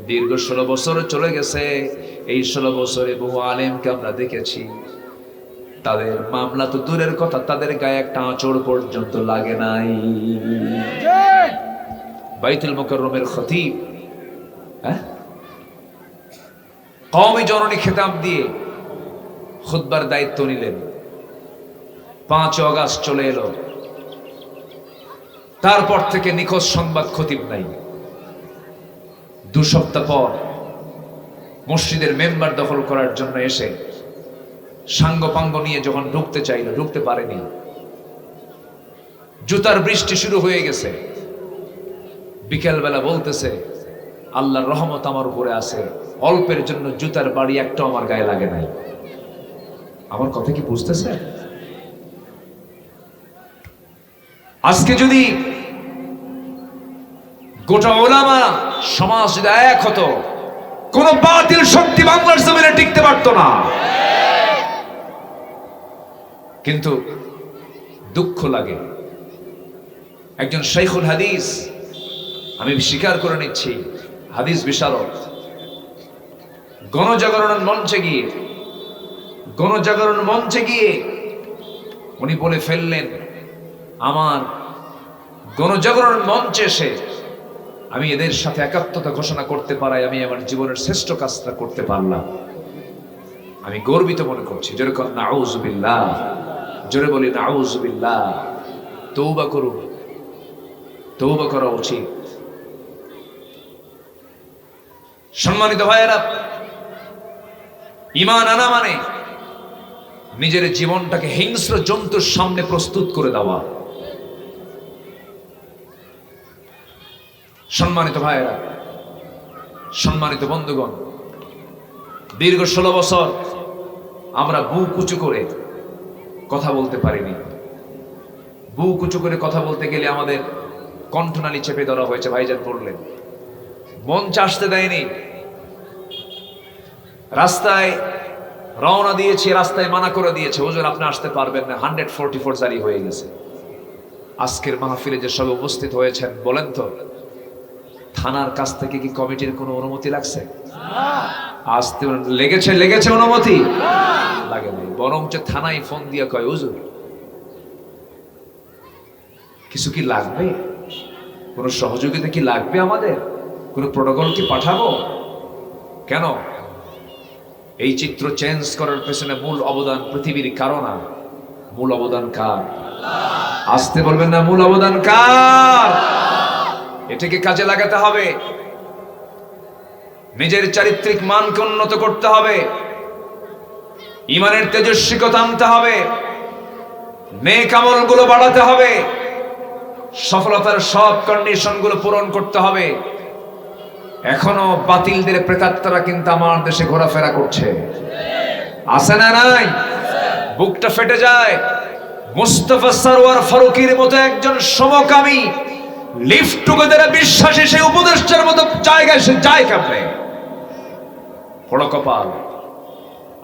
দীর্ঘ 16 বছর চলে গেছে এই 16 বছরে বহু আলেমকে আমরা দেখেছি তাদের মামলা তো দূরের কথা তাদের গায়ে একটা আঁচড় পর্যন্ত লাগে নাই বাইতুল মুকাররমের খতিব কওমি জননী খেতাব দিয়ে খুতবার দায়িত্ব নিলেন 5 আগস্ট চলে এলো তারপর থেকে নিখোঁজ সংবাদ খতিব নাই 2 সপ্তাহ পর মসজিদের মেম্বার দখল করার জন্য এসে সাঙ্গপাঙ্গ নিয়ে যখন ঢুকতে চাইল ঢুকতে পারেনি জুতার বৃষ্টি শুরু হয়ে গেছে বিকেলবেলা বলতেছে আল্লাহর রহমত আমার উপরে আছে অল্পের জন্য জুতার বাড়ি একটা আমার গায়ে লাগে নাই আমার কথা কি বুঝতেছে আজকে যদি গোটা উলামা সমাজ যদি এক হতো কোন বাতিল শক্তি বাংলার জমিনে টিকতে পারতো না কিন্তু দুঃখ লাগে একজন শাইখুল হাদিস আমি স্বীকার করে নিচ্ছি হাদিস বিশারদ গণজাগরণ মঞ্চে গিয়ে উনি বলে ফেললেন আমার গণজাগরণ মঞ্চে এসে আমি এদের সাথে একাত্মতা ঘোষণা করতে পারাই আমি আমার জীবনের শ্রেষ্ঠ কাজটা করতে পারলাম আমি গর্বিত মনে করছি যেরকম নাউজুবিল্লাহ জোরে বলি নাউজুবিল্লাহ তওবা করুন তওবা করা উচিত সম্মানিত ভাইয়েরা ঈমান আনা মানে নিজের জীবনটাকে হিংস্র জন্তুর সামনে প্রস্তুত করে দেওয়া সম্মানিত ভাইয়েরা সম্মানিত বন্ধুগণ দীর্ঘ 16 বছর আমরা বুক উঁচু করে কথা বলতে পারিনি বুক উঁচু করে কথা বলতে গেলে আমাদের কণ্ঠনালী চেপে ধরা হয়েছে ভাইজান বললেন মঞ্চে আসতে দেয়নি রাস্তায় রওনা দিয়েছি রাস্তায় মানা করে দিয়েছে হুজুর আপনি আসতে পারবেন না 144 জারি হয়ে গেছে আজকের মাহফিলে যে সব উপস্থিত হয়েছেন বলেন তো থানার কাছ থেকে কি কমিটির কোনো অনুমতি লাগছে আসতে লেগেছে অনুমতি লাগে নাই বরঞ্চ থানায় ফোন দিয়ে কয় হুজুর কিছু কি লাগবে কোনো সহযোগিতা কি লাগবে আমাদের কোনো প্রোটোকল কি পাঠাবো কেন এই চিত্র চেঞ্জ করার পেছনে মূল অবদান পৃথিবীর কারো না মূল অবদান কার আসতে বলবেন না মূল অবদান কার এটাকে কাজে লাগাতে হবে নিজের চারিত্রিক মানকে উন্নত করতে হবে ঈমানের তেজস্বিকতা আনতে হবে নেক আমলগুলো বাড়াতে হবে সফলতার সব কন্ডিশনগুলো পূরণ করতে হবে এখনো বাতিলদের প্রেতাত্মারা কিন্তু আমার দেশে ঘোরাফেরা করছে আছে না নাই বুকটা ফেটে যায় মুস্তাফা সরওয়ার ফারুকীর মতো একজন সমকামী লিফট টুগেদারে বিশ্বাসী সেই উপদেষ্টার মতো জায়গায় সে যায় কেমনে বড় কপাল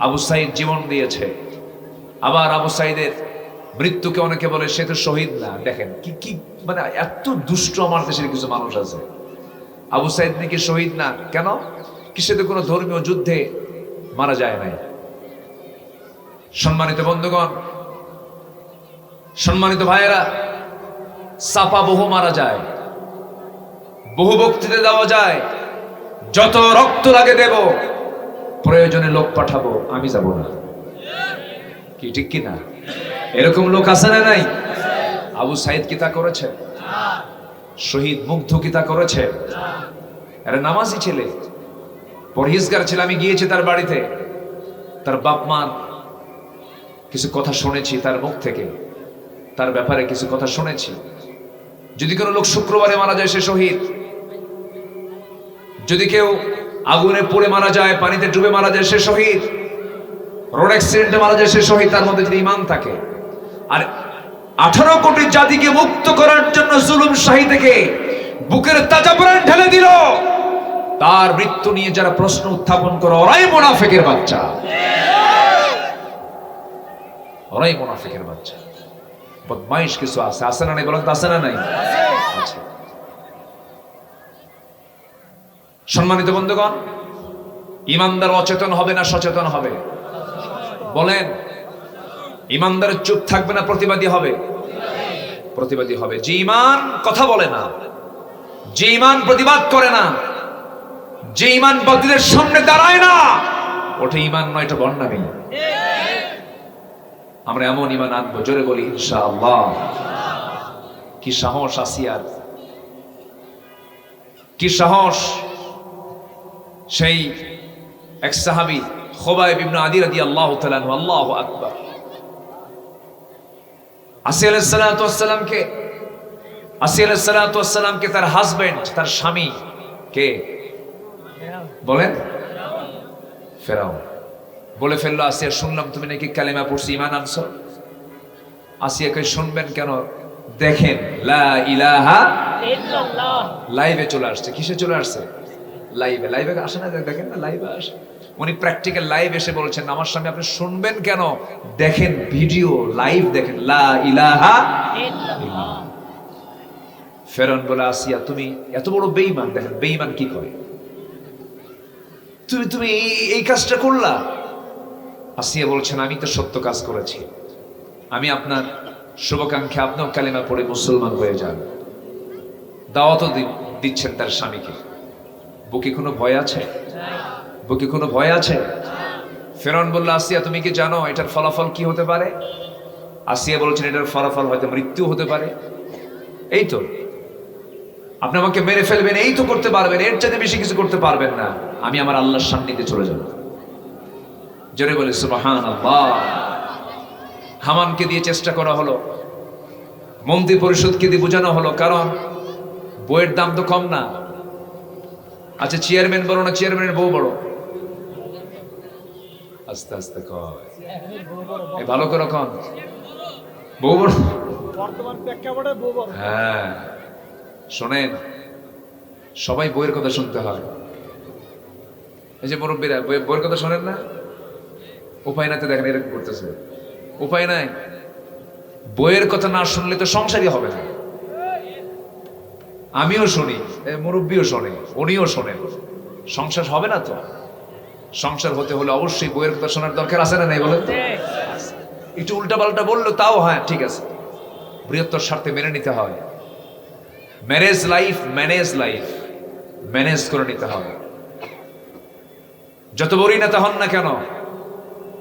আবু সাইদ জীবন দিয়েছে আবার আবু সাইদের মৃত্যুকে অনেকে বলে সে তো শহীদ না দেখেন কি কি মানে এত দুষ্ট আমার দেশের কিছু মানুষ আছে আবু সাইদ নাকি শহীদ না কেন কি সে তো কোনো ধর্মীয় যুদ্ধে মারা যায় নাই সম্মানিত বন্ধুগণ সম্মানিত ভাইয়েরা চাপা বহু মারা যায় বহু বক্তৃতা দেওয়া যায় যত রক্ত লাগে দেব প্রয়োজনে লোক পাঠাবো, আমি যাব না। কি ঠিক কি না? এরকম লোক আছে না নাই? আবু সাইদ কি তা করেছে? শহীদ মুগ্ধ কি তা করেছে? এরা নামাজি ছেলে, পরহেজগার ছেলে। আমি গিয়েছি তার বাড়িতে, তার বাপ মার কিছু কথা শুনেছি তার মুখ থেকে, তার ব্যাপারে কিছু কথা শুনেছি। যদি কোনো লোক শুক্রবারে মারা যায় সে শহীদ, যদি কেউ আগুনে পুড়ে মারা যায়, পানিতে ডুবে মারা যায় সে শহীদ, রোড অ্যাক্সিডেন্টে মারা যায় সে শহীদ, তার মধ্যে যদি ঈমান থাকে। আর 18 কোটি জাতিকে মুক্ত করার জন্য জুলুম শাহী থেকে বুকের তাজা প্রাণ ঢেলে দিল, তার মৃত্যু নিয়ে যারা প্রশ্ন উত্থাপন করে ওরাই মুনাফিকের বাচ্চা, ওরাই মুনাফিকের বাচ্চা। বদমাইশ কিছু আছে, আছে না নাই বলেন তো? আছে না নাই? আছে। সম্মানিত বন্ধুগণ, ইমানদার অচেতন হবে না সচেতন হবে? বলেন, ইমানদার চুপ থাকবে না প্রতিবাদী হবে? প্রতিবাদী হবে। যে ঈমান কথা বলে না, যে ঈমান প্রতিবাদ করে না, যে ঈমান বাতিলের সামনে দাঁড়ায় না, ওটা ঈমান নয়, এটা বন্যামি। আমরা এমন ঈমান আনবো, জোরে বলি ইনশাআল্লাহ। কি সাহস আসিয়ার, কি সাহস! সেই এক সাহাবী খুবাইব ইবনে আদি রাদিয়াল্লাহু তাআলা আনহু, আল্লাহু আকবার, আসিয়া আলাইহিস সালাতু তার হাজবেন্ড, তার স্বামী কে বলেন? ফেরাউন বলে ফেললো, আসিয়া শুনলাম তুমি নাকি কালেমা পড়ছি, ঈমান আনছো। আসিয়াকে শুনবেন কেন? দেখেন লা ইলাহা ইল্লাল্লাহ লাইভে চলে আসছে। কিসে চলে আসছে? লাইভে। লাইভে আসে না, দেখেন না, লাইভে আসে। উনি প্র্যাকটিক্যাল লাইভ এসে বলছেন আমার সামনে, আপনি শুনবেন কেন? দেখেন ভিডিও লাইভ, দেখেন লা ইলাহা ইল্লাল্লাহ। ফেরাউন বলে, আসিয়া তুমি এত বড় বেঈমান, দেখেন বেঈমান কি করে, তুমি এই কাজটা করলা? আসিয়া বলছেন, আমি তো সত্য কাজ করেছি, আমি আপনার শুভাকাঙ্ক্ষী, আপনিও কালেমা পড়ে মুসলমান হয়ে যান। দাওয়াতও দিচ্ছেন তার স্বামীকে। বুকে কোনো ভয় আছে? বুকে কোনো ভয় আছে? ফেরাউন বলল, আসিয়া তুমি কি জানো এটার ফলাফল কি হতে পারে? আসিয়া বলছেন, এটার ফলাফল হয়তো মৃত্যু হতে পারে। এই তো, আপনি আমাকে মেরে ফেলবেন, এই তো করতে পারবেন, এর চাইতে বেশি কিছু করতে পারবেন না। আমি আমার আল্লাহর সান্নিধ্যে চলে যাব। জোরে বলে সুবহানাল্লাহ। হামানকে দিয়ে চেষ্টা করা হলো, মন্ত্রী পরিষদকে দিয়ে বোঝানো হলো, কারণ বইয়ের দাম তো কম না। আচ্ছা, চেয়ারম্যান বড় না চেয়ারম্যানের বউ বড়? আস্তে আস্তে কয়, ভালো করে কন, বউ বড়। বর্তমান প্রেক্ষাপটে বউ বড়। হ্যাঁ, শোনেন, সবাই বইয়ের কথা শুনতে হয়। এই যে মুরব্বীরা বইয়ের কথা শোনেন না, উপায় নাই তো, দেখেন এরকম করতেছে, উপায় নাই। বইয়ের কথা না শুনলে তো সংসারই হবে না। আমিও শুনি, মুরব্বীও শোনে, উনিও শোনেন, সংসার হবে না তো। সংসার হতে হলে অবশ্যই বইয়ের কথা শোনার দরকার আছে না নাই বলেন? একটু উল্টা পাল্টা বললো তাও হ্যাঁ ঠিক আছে, বৃহত্তর স্বার্থে মেনে নিতে হয়। ম্যারেজ লাইফ ম্যানেজ করে নিতে হবে। যত বড়ই নেতা হন না কেন,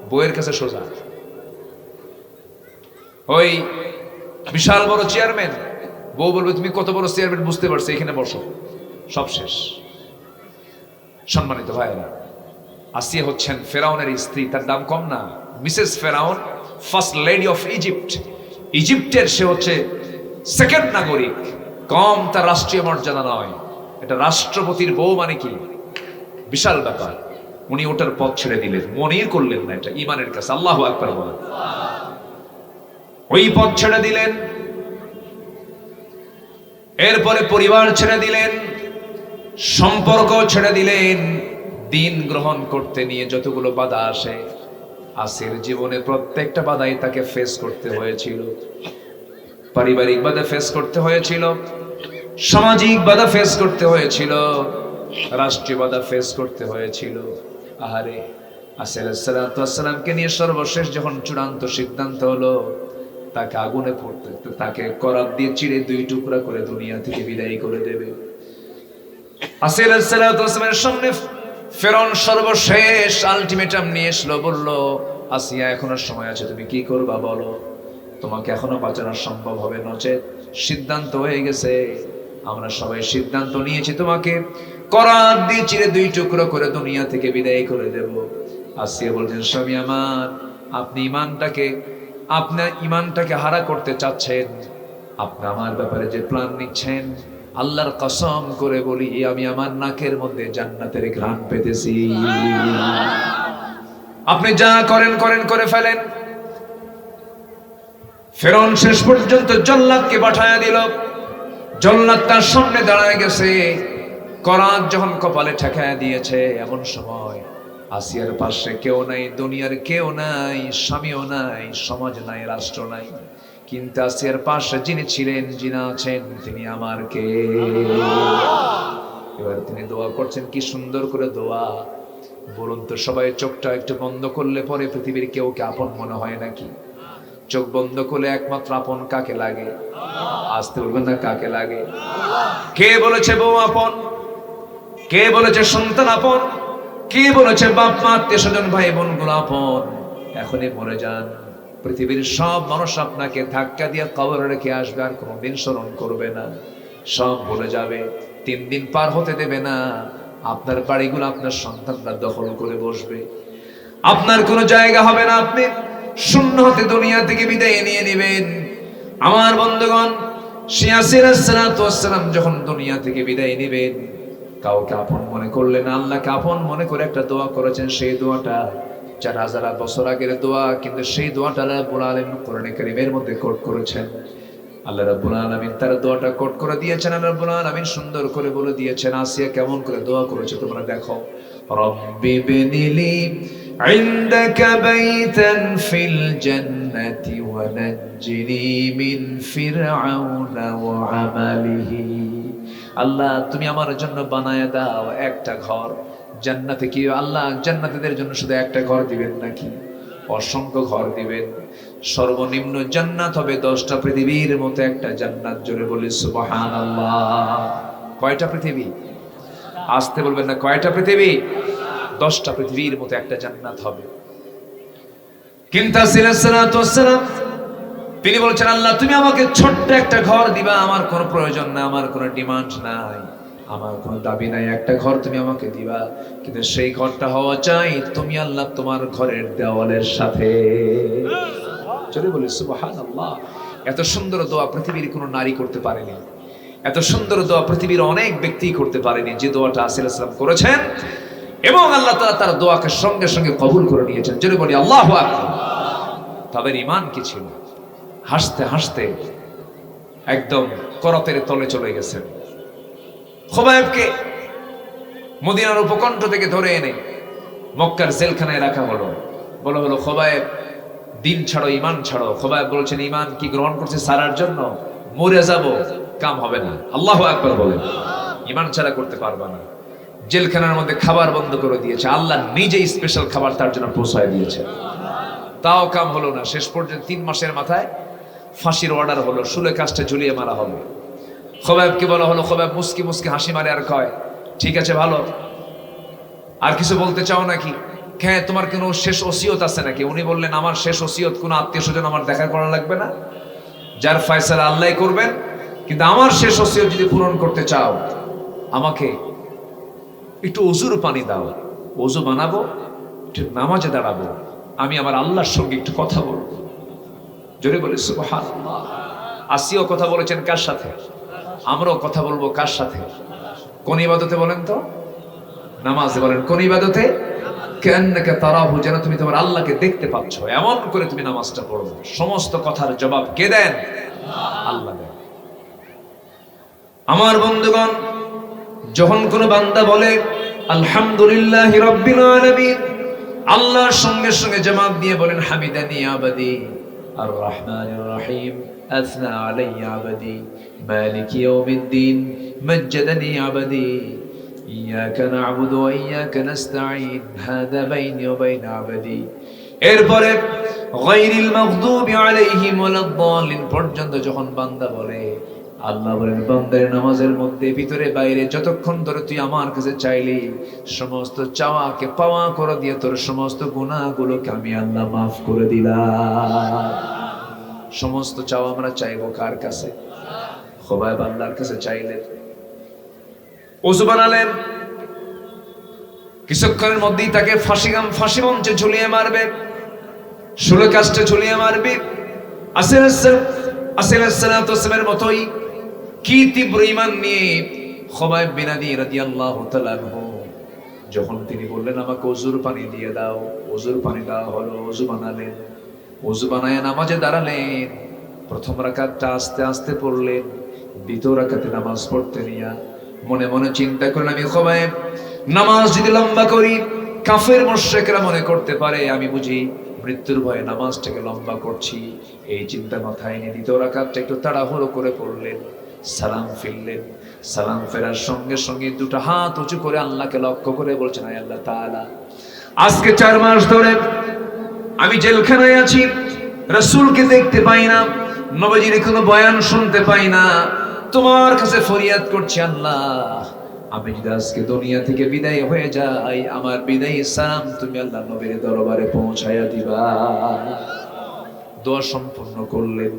বইয়ের কাছে সোজা। ওই বিশাল বড় চেয়ারম্যান, বউ বলবে তুমি কত বড় চেয়ারম্যান বুঝতে পারছো, এখানে বসো, সব শেষ। সম্মানিত ভাইরা, আসিয়া হচ্ছেন ফেরাউনের স্ত্রী, তার দাম কম না। মিসেস ফেরাউন, ফার্স্ট লেডি অফ ইজিপ্ট, ইজিপ্টের সে হচ্ছে সেকেন্ড নাগরিক। কম তার রাষ্ট্রীয় মর্যাদা নয়, এটা রাষ্ট্রপতির বউ, মানে কি বিশাল ব্যাপার। উনি ওটার পথ ছেড়ে দিলেন, মনির করলেন না, এটা ইমানের কাছে। আল্লাহু আকবার বলেন। ওই পথ ছেড়ে দিলেন, এরপরে পরিবার ছেড়ে দিলেন, সম্পর্ক ছেড়ে দিলেন। দিন গ্রহণ করতে নিয়ে যতগুলো বাধা আসে, আসির জীবনে প্রত্যেকটা বাধাই তাকে ফেস করতে হয়েছিল। পারিবারিক বাধা ফেস করতে হয়েছিল, সামাজিক বাধা ফেস করতে হয়েছিল, রাষ্ট্রীয় বাধা ফেস করতে হয়েছিল। আহারে, আসিয়া আলাইহিস সালামকে নিয়ে সর্বশেষ যখন চূড়ান্ত সিদ্ধান্ত হলো তাকে আগুনে পড়তে, তাকে করাত দিয়ে চিড়ে 2 টুকরা করে দুনিয়া থেকে বিদায় করে দেবে। আসিয়া আলাইহিস সালামের সামনে ফেরাউন সর্বশেষ আলটিমেটাম নিয়ে এসলো, বলল আসিয়া এখনো সময় আছে, তুমি কি করবা বলো, তোমাকে এখনো বাঁচানো সম্ভব হবে, নচেত সিদ্ধান্ত হয়ে গেছে, আমরা সবাই সিদ্ধান্ত নিয়েছি তোমাকে করাত দিয়ে চিরে 2 টুকরো করে দুনিয়া থেকে বিদায় করে দেব। আসিয়া বলছেন স্বামী আমার, আপনি ইমানটাকে হারা করতে চাচ্ছেন, আপনি আমার ব্যাপারে যে প্ল্যান নিচ্ছেন, আল্লাহর কসম করে বলি আমি আমার নাকের মধ্যে জান্নাতের ঘ্রাণ পেতেছি। আপনি যা করেন করে ফেলেন। ফেরাউন শেষ পর্যন্ত জল্লাদকে পাঠায়া দিল। জল্লাদ তার সামনে দাঁড়ায় গেছে, করাত যখন কপালে ঠেকায়া দিয়েছে, এমন সময় আসিয়ার পাশে কেউ নাই, দুনিয়ার কেউ নাই, স্বামীও নাই, সমাজ নাই, রাষ্ট্র নাই, কিন্তু আসিয়ার পাশে যিনি ছিলেন, যিনি আছেন, তিনি আমার কে। এবার তিনি দোয়া করছেন, কি সুন্দর করে দোয়া বলুন তো। সবাই চোখটা একটু বন্ধ করলে পরে পৃথিবীর কেউ কে আপন মনে হয় নাকি? চোখ বন্ধ করলে একমাত্র আপন কাকে লাগে? আসতে বলবেন না, কাকে লাগে? কে বলেছে বউ আপন? কে বলেছে সন্তান আপন? কে বলেছে বাপ মা আত্মীয় স্বজন ভাই বোন গুলো আপন? এখনই মরে যান, পৃথিবীর সব মানুষ আপনাকে ধাক্কা দিয়ে কবরে রেখে আসবে, আর কোনোদিন স্মরণ করবে না, সব ভুলে যাবে, 3 দিন পার হতে দেবে না, আপনার বাড়িগুলো আপনার সন্তানরা দখল করে বসবে, আপনার কোনো জায়গা হবে না, আপনি শূন্য হতে দুনিয়া থেকে বিদায় নিয়ে নেবেন। আমার বন্ধুগণ, ইয়াসির আলাইহিস সালাম যখন দুনিয়া থেকে বিদায় নেবেন, কাউকে আপন মনে করলেন, আল্লাহকে আপন মনে করে একটা দোয়া করেছেন। সেই দোয়াটা 4000 বছর আগের দোয়া, কিন্তু সেই দোয়াটা আল্লাহ রাব্বুল আলামিন কোরআনে কারীমের মধ্যে কোট করেছেন। আল্লাহ রাব্বুল আলামিন তার দোয়াটা কোট করে দিয়েছেন। আল্লাহ রাব্বুল আলামিন সুন্দর করে বলে দিয়েছেন, আসিয়া কেমন করে দোয়া করেছে তোমরা দেখো। রব্বি বিনিলি ইনদাকা বাইতান ফিল জান্নাতি ওয়া নাজ্জিনি মিন ফিরআউনা ওয়া আমালিহি। আল্লাহ তুমি আমার জন্য বানায় দাও একটা ঘর জান্নাতে। কি আল্লাহ জান্নাতীদের জন্য শুধু একটা ঘর দিবেন নাকি? অসংখ্য ঘর দিবেন। সর্বনিম্ন জান্নাত হবে 10টা পৃথিবীর মতো একটা জান্নাত। জোরে বলি সুবহানাল্লাহ। কয়টা পৃথিবী? আসতে বলবেন না, কয়টা পৃথিবী? 10টা পৃথিবীর মতো একটা জান্নাত হবে। কিন্তু সালাম তিনি বলছেন, আল্লাহ তুমি আমাকে ছোট্ট একটা ঘর দিবা, আমার কোনো প্রয়োজন না, আমার কোনো ডিমান্ড নাই, আমার কোনো দাবি নাই, একটা ঘর তুমি আমাকে দিবা, কিন্তু সেই ঘরটা হওয়া চাই তুমি আল্লাহ তোমার ঘরের দেওয়ালের সাথে। চলে বলি সুবহানাল্লাহ। এত সুন্দর দোয়া পৃথিবীর কোনো নারী করতে পারেনি, এত সুন্দর দোয়া পৃথিবীর অনেক ব্যক্তি করতে পারেনি যে দোয়াটা আসিয়া সালাম করেছেন, এবং আল্লাহ তাআলা তার দোয়াকে সঙ্গে সঙ্গে কবুল করে নিয়েছেন। চলে বলি আল্লাহু আকবার। তাদের ঈমান কি ছিল? হাসতে হাসতে একদম করাতের তলে চলে গেছেন। খুবাইবকে মদিনার উপকণ্ঠ থেকে ধরে এনে মক্কার জেলখানায় রাখা হলো। বলা হলো, খুবাইব দিন ছাড়ো, ঈমান ছাড়ো। খুবাইব বলছেন, ঈমান কি গ্রহণ করছে সারার জন্য? মরে যাব, কাম হবে না। আল্লাহু আকবার বলেন। ঈমান ছাড়া করতে পারবা না। জেলখানার মধ্যে খাবার বন্ধ করে দিয়েছে, আল্লাহ নিজেই স্পেশাল খাবার তার জন্য পৌঁছায় দিয়েছে, তাও কাম হলো না। শেষ পর্যন্ত 3 মাসের মাথায় ফাঁসির অর্ডার হলো, শুলে কাস্টে ঝুলিয়ে মারা হবে। খুবাইবকে বলা হলো, খুবাইব মুস্কি মুস্কি হাসি মারে আর কয়, ঠিক আছে ভালো, আর কিছু বলতে চাও নাকি? হ্যাঁ, তোমার কোনো শেষ ওসিয়ত আছে নাকি? উনি বললেন, আমার শেষ ওসিয়ত কোনো আত্মীয় স্বজন আমার দেখা করা লাগবে না, যার ফয়সালা আল্লাহই করবেন, কিন্তু আমার শেষ ওসিয়ত যদি পূরণ করতে চাও, আমাকে একটু ওযুর পানি দাও, ওযু বানাবো, একটু নামাজে দাঁড়াবো, আমি আমার আল্লাহর সঙ্গে একটু কথা বলবো। জোরে বলে সুবহানাল্লাহ। আসিও কথা বলেছেন কার সাথে? আমরাও কথা বলবো কার সাথে? কোন ইবাদতে বলেন তো? নামাজে। বলেন কোন ইবাদতে? কান্নাকা তারাহু, যেন তুমি তোমার আল্লাহকে দেখতে পাচ্ছ, এমন করে তুমি নামাজটা পড়বে। সমস্ত কথার জবাব কে দেন? আল্লাহ দেন। আমার বন্ধুগণ, যখন কোন বান্দা বলে আলহামদুলিল্লাহি রাব্বিল আলামিন, আল্লাহর সঙ্গে সঙ্গে জবাব দিয়ে বলেন হামিদানি আবাদি আর রহমানির রহিম, আসনা আলাইয়া আবাদি, মালিকি ইয়াউমিদ্দিন, মাজ্জাদানি আবাদি, ইয়াকা না'বুদু ওয়া ইয়াকা নাস্তাঈন, হাযা বাইনি ওয়া বাইনা আবাদি। এরপরে গায়রিল মাগদুবি আলাইহিম ওয়ালাদ-দাল্লিন পর্যন্ত যখন বান্দা বলে আল্লাহ বলেন বান্দার নামাজের মধ্যে ভিতরে বাইরে যতক্ষণ ধরে তুই আমার কাছে চাইলি সমস্ত চাওয়াকে পাওয়া করে দিয়ে তোর সমস্ত গুনাহগুলোকে আমি আল্লাহ মাফ করে দিলাম। সমস্ত চাওয়া আমরা চাইবো কার কাছে? খোবাইব আল্লাহর কাছে চাইলেন, ওযু বানালেন, কিছুক্ষণের মধ্যেই তাকে ফাঁসি মঞ্চে ঝুলিয়ে মারবে, শুলে কাস্টে ঝুলিয়ে মারবে। আসিলের মতোই কি তীব্র ঈমান নিয়ে খোবাইব বিন আদি রাদিয়াল্লাহু তাআলা আনহু যখন তিনি বললেন আমাকে ওযুর পানি দিয়ে দাও, ওযুর পানি দেওয়া হলো, ওযু বানালেন, ওযু বানায় নামাজে দাঁড়ালেন। প্রথম রাকাতটা আস্তে আস্তে পড়লেন, দ্বিতীয় রাকাতে নামাজ পড়তে নিয়া মনে মনে চিন্তা করলেন আমি খোবাইব নামাজ যদি লম্বা করি কাফের মুশরিকরা মনে করতে পারে আমি বুঝি মৃত্যুর ভয়ে নামাজটাকে লম্বা করছি। এই চিন্তা মাথায় নিয়ে দ্বিতীয় রাকাতটা একটু তাড়াহুড়ো করে পড়লেন, সালাম ফিরলেন। সালাম ফেরার সঙ্গে সঙ্গে দুটো হাত উঁচু করে আল্লাহকে লক্ষ্য করে বলছেন আয় আল্লাহ তাআলা, আজকে 4 মাস ধরে আমি জেলখানায় আছি, রাসূলকে দেখতে পাই না, নবীজির কোনো বয়ান শুনতে পাই না, তোমার কাছে ফরিয়াদ করছি আল্লাহ আমি যদি আজকে দুনিয়া থেকে বিদায় হয়ে যাই আমার বিদায়ী সালাম তুমি আল্লাহ নবীর দরবারে পৌঁছায়া দিবা। দোয়া সম্পূর্ণ করলেন।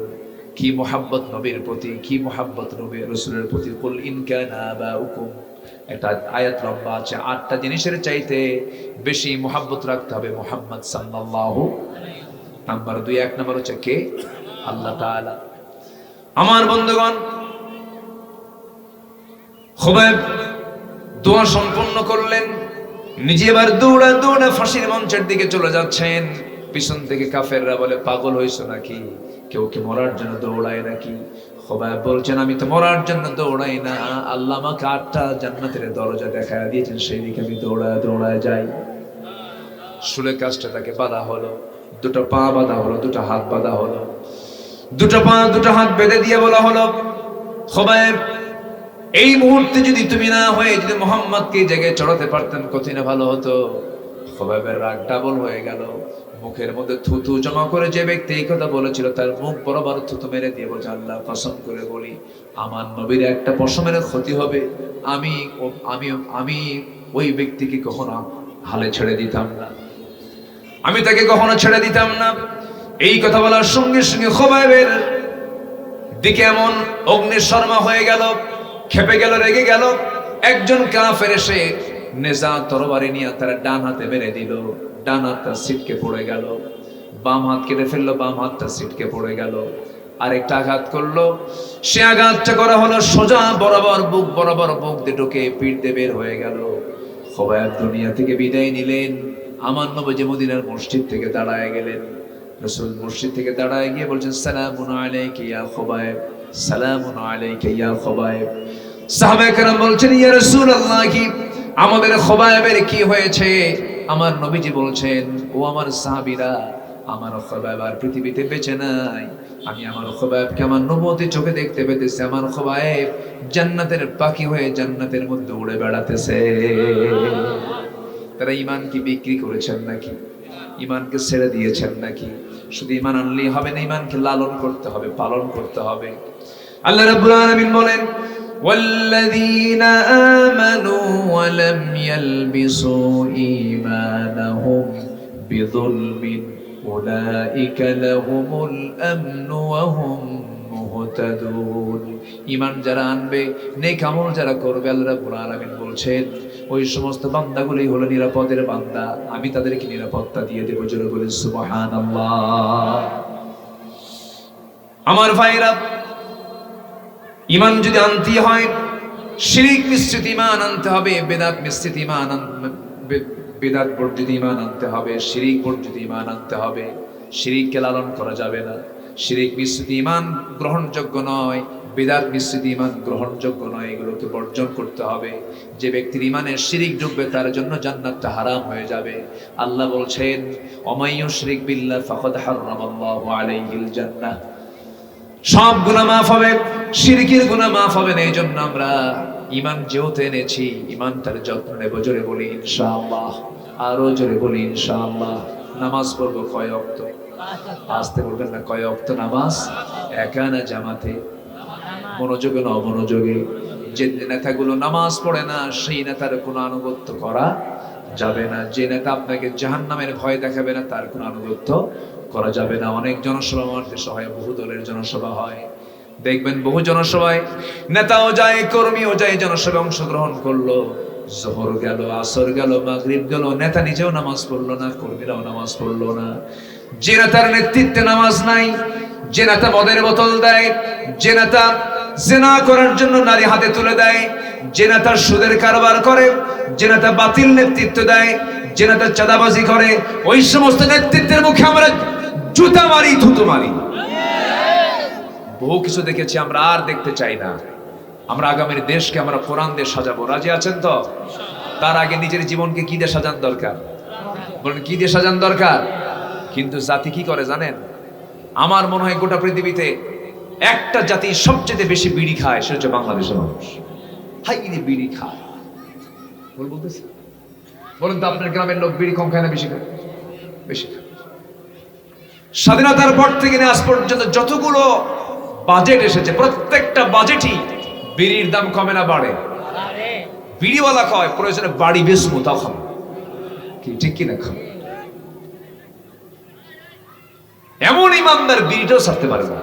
কি মোহাব্বত নবীর প্রতি, কি মোহাব্বত নবীর রাসূলের প্রতি। কুল ইন কানা আবাউকুম, একটা আয়াত লম্বা আছে, 8টা জিনিসের চাইতে বেশি মোহাব্বত রাখতে হবে মুহাম্মদ সাল্লাল্লাহু নাম্বার 2। 1 নাম্বার হচ্ছে কে? আল্লাহ তাআলা। আমার বন্ধুগণ, খোবাইব দোয়া সম্পন্ন করলেন, নিজে এবার দৌড়া দৌড়া ফাঁসির মঞ্চের দিকে চলে যাচ্ছেন। পিছন থেকে কাফেররা বলে পাগল হইছো নাকি, কেউ কি মরার জন্য দৌড়ায় নাকি? খোবাইব বলছেন আমি তো মরার জন্য দৌড়াই না, আল্লাহ আমাকে 8টা জান্নাতের দরজা দেখায় দিয়েছেন, সেই দিকে আমি দৌড়ায় দৌড়ায় যাই। শুলে কাজটা তাকে বাঁধা হলো, 2টা পা বাঁধা হলো, 2টা হাত বাঁধা হলো, 2টা পা 2টা হাত বেঁধে দিয়ে বলা হলো খোবাইব এই মুহূর্তে যদি তুমি না হয়ে যদি মুহাম্মদকে এই জায়গায় চড়াতে পারতেন কত না ভালো হতো। খোবাইবের রাগ ডাবল হয়ে গেল, মুখের মধ্যে থুতু জমা করে যে ব্যক্তি এই কথা বলেছিল তার মুখ বরাবর থুতু মেরে দিয়ে বলছে আল্লাহ কসম করে বলি আমার নবীর একটা পশমের ক্ষতি হবে আমি আমি আমি ওই ব্যক্তিকে কখনো হালে ছেড়ে দিতাম না, আমি তাকে কখনো ছেড়ে দিতাম না। এই কথা বলার সঙ্গে সঙ্গে খোবাইবের দিকে এমন অগ্নিশর্মা হয়ে গেল, খেপে গেল, রেগে গেল। একজন কাফের এসে নেজা তরবারি নিয়ে তার ডান হাতে মেরে দিল, ডান হাতটা ছিটকে পড়ে গেল। বাম হাত কেটে ফেললো, বাম হাতটা ছিটকে পড়ে গেল। আরেকটা আঘাত করলো, সে আঘাতটা করা হলো সোজা বরাবর বুক দিয়ে ঢুকে পিঠ দিয়ে বের হয়ে গেল। খোবাইব দুনিয়া থেকে বিদায় নিলেন। আমার নবী যে মদিনার মসজিদ থেকে দাঁড়ায় গেলেন, রাসূল মসজিদ থেকে দাঁড়ায় গিয়ে বলছেন সালামুন আলাইকা ইয়া খোবাইব, সালামুন আলাইকা ইয়া খোবাইব। সাহাবায়ে কেরাম বলছেন ইয়া রাসূলুল্লাহ কি আমাদের খোবাইবের কি হয়েছে? আমার নবীজি বলছেন ও আমার সাহাবীরা আমার খোবাইব আর পৃথিবীতে বেঁচে নাই, আমি আমার খোবাইবকে আমার নবুয়তি চোখে দেখতে পেতেছি, আমার খোবাইব জান্নাতের পাখি হয়ে জান্নাতের মধ্যে উড়ে বেড়াতেছে। তারা ঈমান কি বিক্রি করেছেন নাকি? ঈমানকে ছেড়ে দিয়েছেন নাকি? শুধু ঈমান আনলেই হবে না, ঈমানকে লালন করতে হবে, পালন করতে হবে। আল্লাহ রাব্বুল আলামিন বলেন ওয়াল্লাযীনা আমানু ওয়া লাম ইয়ালবিসু ঈমানাহুম বিযুলমিন উলাইকা লাহুমুল আমনু ওয়া হুম মুহতাদুন। ঈমান যারা আনবে, নেক আমল যারা করবে, আল্লাহ রাব্বুল আলামিন বলছেন ওই সমস্ত বান্দাগুলোই হলো নিরাপদের বান্দা, আমি তাদেরকে নিরাপত্তা দিয়ে দেব। জোরে বলেন সুবহানাল্লাহ। আমার ভাইরা, ঈমান যদি আনতে হয় শিরক মিশ্রিত ঈমান আনতে হবে, বেদাত মিশ্রিত ঈমান, বেদাত বর্জিত ঈমান আনতে হবে, শিরক বর্জিত ঈমান আনতে হবে। শিরককে লালন করা যাবে না, শিরক মিশ্রিত ঈমান গ্রহণযোগ্য নয়, বেদাত মিশ্রিত ঈমান গ্রহণযোগ্য নয়, এগুলোকে বর্জন করতে হবে। যে ব্যক্তির ঈমানে শিরক ঢুকবে তার জন্য জান্নাতটা হারাম হয়ে যাবে। আল্লাহ বলছেন ওমাই ইউশরিক বিল্লাহ ফাকাদ হারামাল্লাহু আলাইহিল জান্নাহ। সব গুনাহ মাফ হবে, শিরকের গুনাহ মাফ হবে না। এইজন্য আমরা ঈমান যেহেতু এনেছি, ঈমানটার যত্ন নেব। জোরে বলি ইনশাআল্লাহ, আরো জোরে বলি ইনশাআল্লাহ। নামাজ পড়বো কয় ওয়াক্ত? আসতে বলবেন না, কয় ওয়াক্ত নামাজ? একা না জামাতে? মনোযোগে না অমনোযোগে। যে নেতাগুলো নামাজ পড়ে না সেই নেতার কোনো আনুগত্য করা যাবে না। যে নেতা আপনাকে জাহান্নামের ভয় দেখাবে না তার কোনো আনুগত্য করা যাবে না। অনেক জনসভা আমার দেশে হয়, বহু দলের জনসভা হয়, দেখবেন বহু জনসভায় নেতাও যায়, কর্মীও যায়, জনসভায় অংশগ্রহণ করলো, জোহর গেল, আসর গেল, মাগরিব গেল, নেতা নিজেও নামাজ পড়লো না, কর্মীরাও নামাজ পড়লো না। যে নেতার নেতৃত্বে নামাজ নাই, যে নেতা মদের বোতল দেয়, যে নেতা জিনা করার জন্য নারী হাতে তুলে দেয়, যে নেতা সুদের কারবার করে, যে নেতা বাতিল নেতৃত্ব দেয়, যে নেতা চাঁদাবাজি করে, ওই সমস্ত নেতৃত্বের মুখে আমরা জুতা মারি, থুতু মারি। বহু কিছু দেখেছি, আমরা আর দেখতে চাই না। আমরা আগামীর দেশকে আমরা কোরআন দিয়ে সাজাবো, রাজি আছেন তো? তার আগে নিজের জীবনকে কি দিয়ে সাজান দরকার? বলেন কি দিয়ে সাজান দরকার? কিন্তু জাতি কি করে জানেন? আমার মনে হয় গোটা পৃথিবীতে একটা জাতি সবচেয়ে বেশি বিড়ি খায়, সে হচ্ছে বাংলাদেশের মানুষ। হাই রে বিড়ি খায় বলতেছে। বলেন তো আপনার গ্রামের লোক বিড়ি কম খায় না বেশি খায়? বেশি খায়। স্বাধীনতার পর থেকে আজ পর্যন্ত যতগুলো বাজেট এসেছে প্রত্যেকটা বাজেটই বিড়ির দাম কমে না বাড়ে। বিড়িওয়ালা কয় প্রয়োজনে বাড়ি বেচবো তখন, কি ঠিক কিনা? খাও এমন ইমানদার বিড়িটাও ছাড়তে পারে না।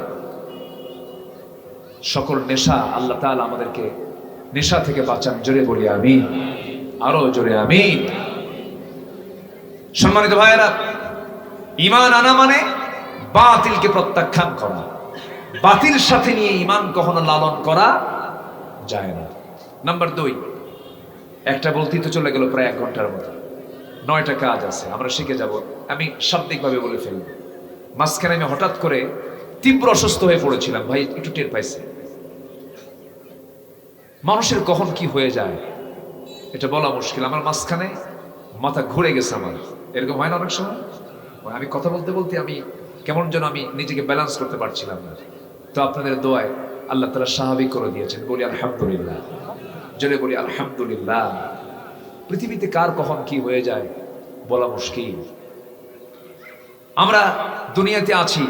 সকল নেশা আল্লাহ তাআলা আমাদেরকে নেশা থেকে বাঁচান, জোরে বলি আমিন, আরো জোরে আমিন। সম্মানিত ভাইয়েরা, ঈমান আনা মানে বাতিলকে প্রত্যাখ্যান করা, বাতিল সাথে নিয়ে ঈমান কখনো লালন করা যায় না। নাম্বার 2, একটা বলতেই তো চলে গেল প্রায় 1 ঘন্টার মতো। 9টা কাজ আছে, আমরা শিখে যাব। আমি শাব্দিকভাবে বলে ফেলব। মাঝখানে আমি হঠাৎ করে তীব্র অসুস্থ হয়ে পড়েছিলাম, ভাই একটু টের পাইছে। মানুষের কখন কি হয়ে যায় এটা বলা মুশকিল। আমার মাঝখানে মাথা ঘুরে গেছে আমার, এরকম হয় না অনেক সময়? আমি কথা বলতে বলতে আমি কেমন যেন আমি নিজেকে ব্যালেন্স করতে পারছিলাম না। তো আপনাদের দোয়ায় আল্লাহ তাআলা স্বাভাবিক করে দিয়েছেন, বলি আলহামদুলিল্লাহ, জোরে বলি আলহামদুলিল্লাহ। পৃথিবীতে কার কখন কি হয়ে যায় বলা মুশকিল। আমরা দুনিয়াতে আছি,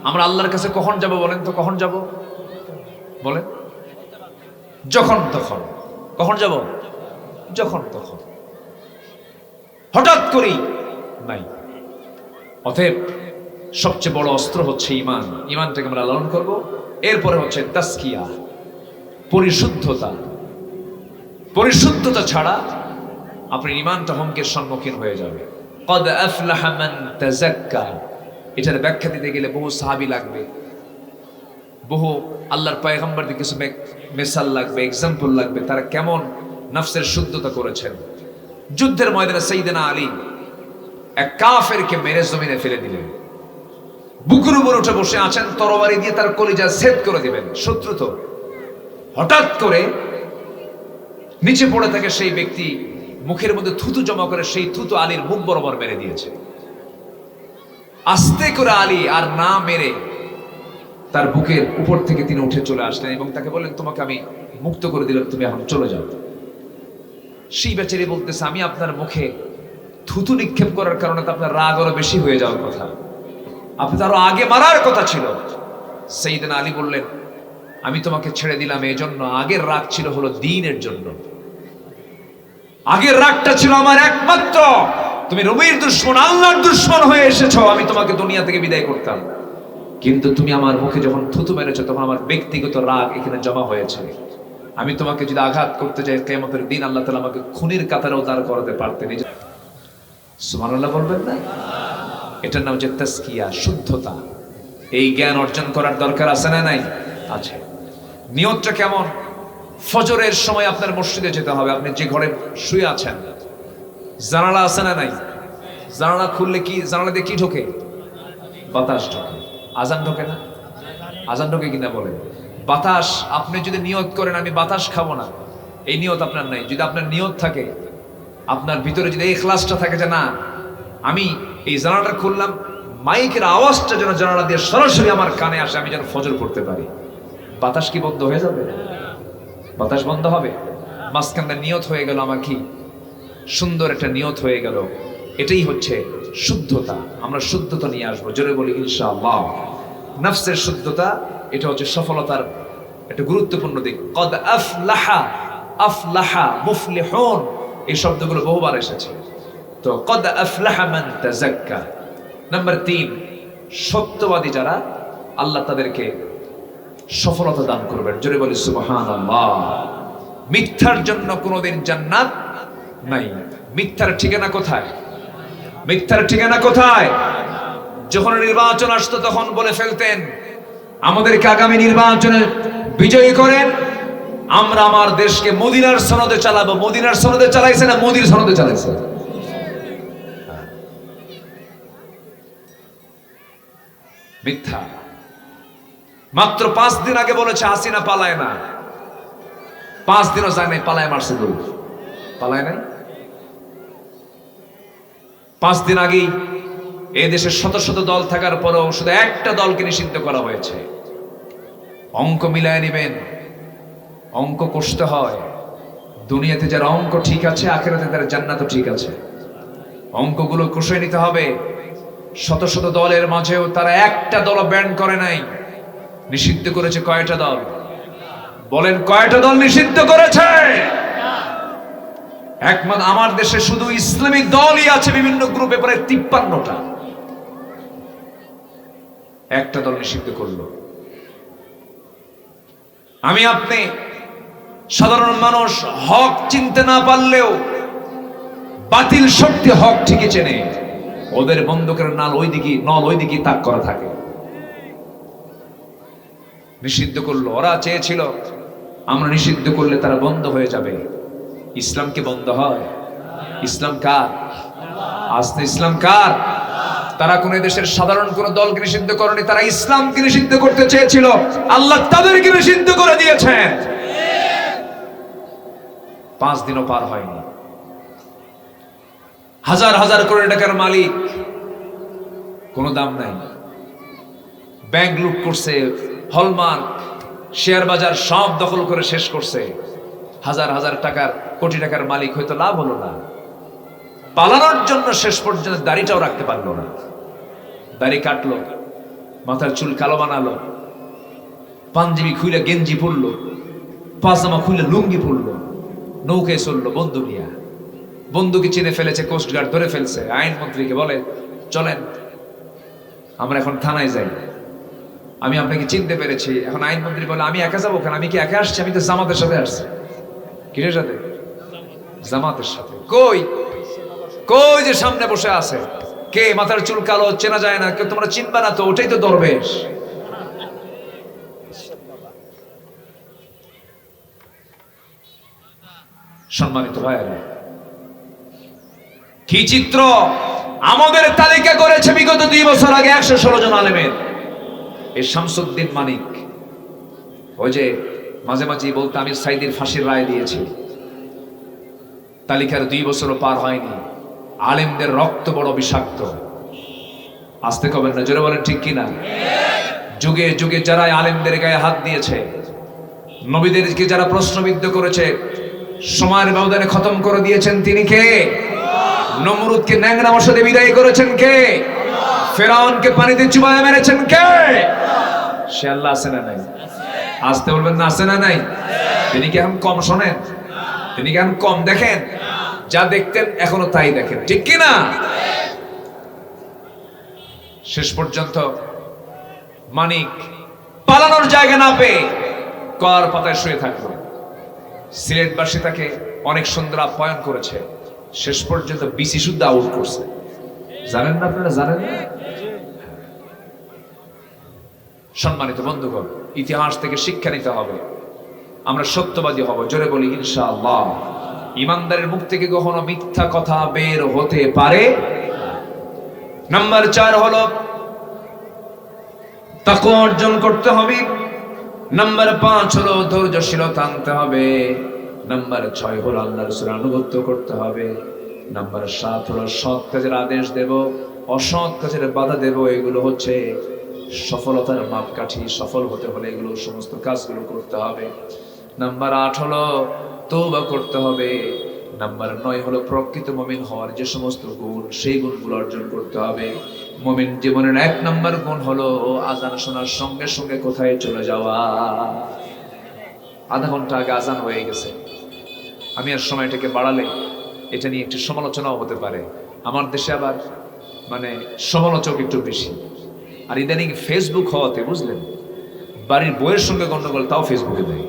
আমরা আল্লাহর কাছে কখন যাব বলেন তো? কখন যাব বলেন? যখন তখন। কখন যাব? যখন তখন। হঠাৎ করেই নাই। অতএব সবচেয়ে বড় অস্ত্র হচ্ছে ঈমান। ঈমানটাকে আমরা লালন করব। এরপরে হচ্ছে তাসকিয়া, পরিশুদ্ধতা। পরিশুদ্ধতা ছাড়া আপনার ঈমানটা হুমকির সম্মুখীন হয়ে যাবে। قد أفلح من تزكى, এটার ব্যাখ্যা দিতে গেলে বহু সাহাবী লাগবে, বহু আল্লাহর পয়গম্বরদের কিছু মিসাল লাগবে, এক্সাম্পল লাগবে, তারা কেমন নফসের শুদ্ধতা করেছেন। যুদ্ধের ময়দানে সাইয়েদনা আলী এক কাফেরকে মেরে জমিনে ফেলে দিলেন। বুকের উপর উঠে বসে আছেন, তরবারি দিয়ে তার কলিজা ছেদ করে দিবেন। শত্রু তো। হঠাৎ করে নিচে পড়ে থাকে সেই ব্যক্তি, মুখের মধ্যে থুতু জমা করে সেই থুতু আলীর মুখ বরাবর মেরে দিয়েছে। আস্তে করে আলী আর না মেরে তার বুকের উপর থেকে তিনি উঠে চলে আসলেন এবং তাকে বললেন, তোমাকে আমি মুক্ত করে দিলাম, তুমি এখন চলে যাও। সেই বেচারি বলতেছে, আমি আপনার মুখে থুতু নিক্ষেপ করার কারণে তো আপনার রাগ আরো বেশি হয়ে যাওয়ার কথা, আপনি তো আরো আগে মারার কথা ছিল। সাইয়েদনা আলী বললেন, আমি তোমাকে ছেড়ে দিলাম এই জন্য, আগের রাগ ছিল হলো দ্বীনের জন্য। আগের রাগটা ছিল আমার একমাত্র, তুমি নবীর দুশমন, আল্লাহর দুশমন হয়ে এসেছো, আমি তোমাকে দুনিয়া থেকে বিদায় করতাম। কিন্তু তুমি আমার মুখে যখন থুতু মেরেছো তখন আমার ব্যক্তিগত রাগ এখানে জমা হয়েছে। আমি তোমাকে যদি আঘাত করতে যাই, কিয়ামতের দিন আল্লাহ তাআলা আমাকে খুনির কাতারেও দাঁড় করাতে পারতেন। সুবহানাল্লাহ বলবেন না? এটার নাম হচ্ছে তাসকিয়া, শুদ্ধতা। এই জ্ঞান অর্জন করার দরকার আছে না নাই? আছে। নিয়তটা কেমন? ফজরের সময় আপনার মসজিদে যেতে হবে। আপনি যে ঘরে শুয়ে আছেন, জানালা আছে না নাই? জানালা খুললে কি, জানালা দিয়ে কি ঢোকে? বাতাস ঢোকে। আজান ঢোকে না? আজান ঢোকে কিনা বলেন? বাতাস। আপনি যদি নিয়ত করেন আমি বাতাস খাবো না, এই নিয়ত আপনার নাই। যদি আপনার নিয়ত থাকে, আপনার ভিতরে যদি এই ইখলাসটা থাকে যে না, আমি এই জানালাটা খুললাম, মাইকের আওয়াজটা যেন জানালা দিয়ে সরাসরি আমার কানে আসে, আমি যেন ফজর পড়তে পারি, বাতাস কি বন্ধ হয়ে যাবে? বাতাস বন্ধ হবে? মাঝখানটা নিয়ত হয়ে গেল, আমার কি সুন্দর একটা নিয়ত হয়ে গেল। এটাই হচ্ছে শুদ্ধতা। আমরা শুদ্ধতা নিয়ে আসবো, জোরে বলি ইনশাআল্লাহ। নফসের শুদ্ধতা, এটা হচ্ছে সফলতার একটা গুরুত্বপূর্ণ দিক। কদ আফলাহা, আফলাহা, মুফলিহুন এই শব্দগুলো বহুবার এসেছে। তো কদ আফলাহা মান তাযাক্কা। নাম্বার 3, সত্যবাদী যারা, আল্লাহ তাদেরকে সফলতা দান করবেন। জোরে বলি সুবহানাল্লাহ। মিথ্যার জন্য কোনোদিন জান্নাত নাই। মিথ্যার ঠিকানা কোথায়? মিথ্যার ঠিকানা কোথায়? যখন নির্বাচন আসতো তখন বলে ফেলতেন, আমাদেরকে আগামী নির্বাচনে বিজয়ী করেন, আমরা আমার দেশকে মদিনার সনদে চালাবো। মদিনার সনদে চালাইছে না মোদির সনদে চালাইছে? মিথ্যা। মাত্র 5 দিন আগে বলেছে হাসিনা পালায় না, 5 দিনও যায় নাই, পালায় মারছে দৌড়। পালায় নাই। 5 দিন আগেই এই দেশে শত শত দল থাকার পরেও শুধু একটা দলকে নিষিদ্ধ করা হয়েছে। অঙ্ক মিলায় নেবেন, অঙ্ক কষতে হয়। দুনিয়াতে যারা অঙ্ক ঠিক আছে, আখিরাতে তার জান্নাতও ঠিক আছে। অঙ্কগুলো কষে নিতে হবে। শত শত দলের মাঝেও তারা একটা দল ব্যান করে নাই। নিষিদ্ধ করেছে কয়টা দল? বলেন কয়টা দল নিষিদ্ধ করেছে? একমাত্র আমার দেশে শুধু ইসলামী দলই আছে বিভিন্ন গ্রুপে, প্রায় 53টা। একটা দল নিষিদ্ধ করলো। আমি আপনি সাধারণ মানুষ হক চিনতে না পারলেও বাতিল শক্তি হক ঠিকই চেনে। ওদের বন্দুকের নল ওইদিকে তাক করা থাকে। নিষিদ্ধ করলো। ওরা চেয়েছিল আমরা নিষিদ্ধ করলে তারা বন্ধ হয়ে যাবে। ইসলাম কি বন্ধ হয়? ইসলাম কার? আস্তে ইসলাম কার? তারা কোন দেশের সাধারণ কোন দলকে নিষিদ্ধ করেনি, তারা ইসলামকে নিষিদ্ধ করতে চেয়েছিল। আল্লাহ তাদেরকে নিষিদ্ধ করে দিয়েছেন। 5 দিনও পার হয়নি। হাজার হাজার কোটি টাকার মালিক, কোনো দাম নাই। ব্যাংক লুট করছে, হলমার্ক, শেয়ার বাজার সব দখল করে শেষ করছে। হাজার হাজার টাকার, কোটি টাকার মালিক হয়তো লাভ হলো না। পালানোর জন্য শেষ পর্যন্ত দাড়িটাও রাখতে পারলো না। দাড়ি কাটলো, মাথার চুল কালো বানালো, পাঞ্জাবি খুইলে গেঞ্জি পরলো, পাজামা খুইলে লুঙ্গি পরলো, নৌকায় চললো বন্ধু নিয়া। বন্ধুকে চিনে ফেলেছে, কোস্টগার্ড ধরে ফেলছে। আইনমন্ত্রীকে বলে, চলেন আমরা এখন থানায় যাই, আমি আপনাকে চিনতে পেরেছি। এখন আইনমন্ত্রী বলে, আমি একা যাবো কেন? আমি কি একা আসছি? আমি তো জামাতের সাথে আসছি। কিসের সাথে? জামাতের সাথে। কই কই যে সামনে বসে আছে, কে? মাথার চুল কালো, চেনা যায় না, কেউ তোমরা চিনবা না তো, ওটাই তো দরবেশ। সম্মানিত ভাইয়েরা, কি চিত্র আমাদের তালিকা করেছে বিগত 2 বছর আগে 116 জন আলেমের। এই শামসুদ্দিন মানিক, ওই যে মাঝে মাঝে বলতে আমি সাইদির ফাঁসির রায় দিয়েছি, তালিকার 2 বছরও পার হয়নি। আলেমদের রক্ত বড় বিষাক্ত। আসতে কবেন না, জোরে বলেন ঠিক কিনা? যুগে যুগে যারা আলেমদের গায়ে হাত দিয়েছে, নবীদেরকে যারা প্রশ্নবিদ্ধ করেছে, সময়ের ব্যবধানে খতম করে দিয়েছেন তিনি কে? নমরুদকে ন্যাংরা মশা দিয়ে বিদায় করেছেন কে? ফেরাউনকে পানিতে চুবায় মেরেছেন কে? সে আল্লাহ আছে না নাই? আসতে বলবেন না, আছে না নাই? তিনি কি এখন কম শোনেন? তিনি কি এখন কম দেখেন? যা দেখতেন এখনো তাই দেখেন, ঠিক কিনা? শেষ পর্যন্ত মানিক পালানোর জায়গা না পেয়ে কলার পাতায় শুয়ে থাকলো। সিলেটবাসী তাকে অনেক সুন্দর আপ্যায়ন করেছে। শেষ পর্যন্ত বিসি শুদ্ধ আউট করছে। জানেন না আপনারা? জানেন না? সম্মানিত বন্ধুগণ, ইতিহাস থেকে শিক্ষা নিতে হবে। আমরা সত্যবাদী হব। জোরে বলি ইনশাআল্লাহ। ইমানদারের মুখ থেকে কখনো মিথ্যা কথা বের হতে পারে। নাম্বার 4 হলো তাকওয়া অর্জন করতে হবে। নাম্বার 5 হলো ধৈর্যশীলতা আনতে হবে। নাম্বার 6 হলো আল্লাহ রাসূলের আনুগত্য করতে হবে। নাম্বার 7 হলো সৎ কাজের আদেশ দেব, অসৎ কাজের বাধা দেব। এগুলো হচ্ছে সফলতার মাপকাঠি। সফল হতে হলে এগুলো সমস্ত কাজগুলো করতে হবে। নাম্বার 8 হলো তওবা করতে হবে। নাম্বার 9 হলো প্রকৃত মুমিন হওয়ার যে সমস্ত গুণ, সেই গুণগুলো অর্জন করতে হবে। মুমিন জীবনের 1 নম্বর গুণ হলো আযান শোনার সঙ্গে সঙ্গে কোথায় চলে যাওয়া। আধা ঘন্টা আগে আজান হয়ে গেছে, আমি আর সময়টাকে বাড়ালে এটা নিয়ে একটু সমালোচনাও হতে পারে। আমার দেশে আবার মানে সমালোচক একটু বেশি। আর ইদানিং ফেসবুক হওয়াতে বুঝলেন, বাড়ির বইয়ের সঙ্গে গন্ডগোল তাও ফেসবুকে দেয়।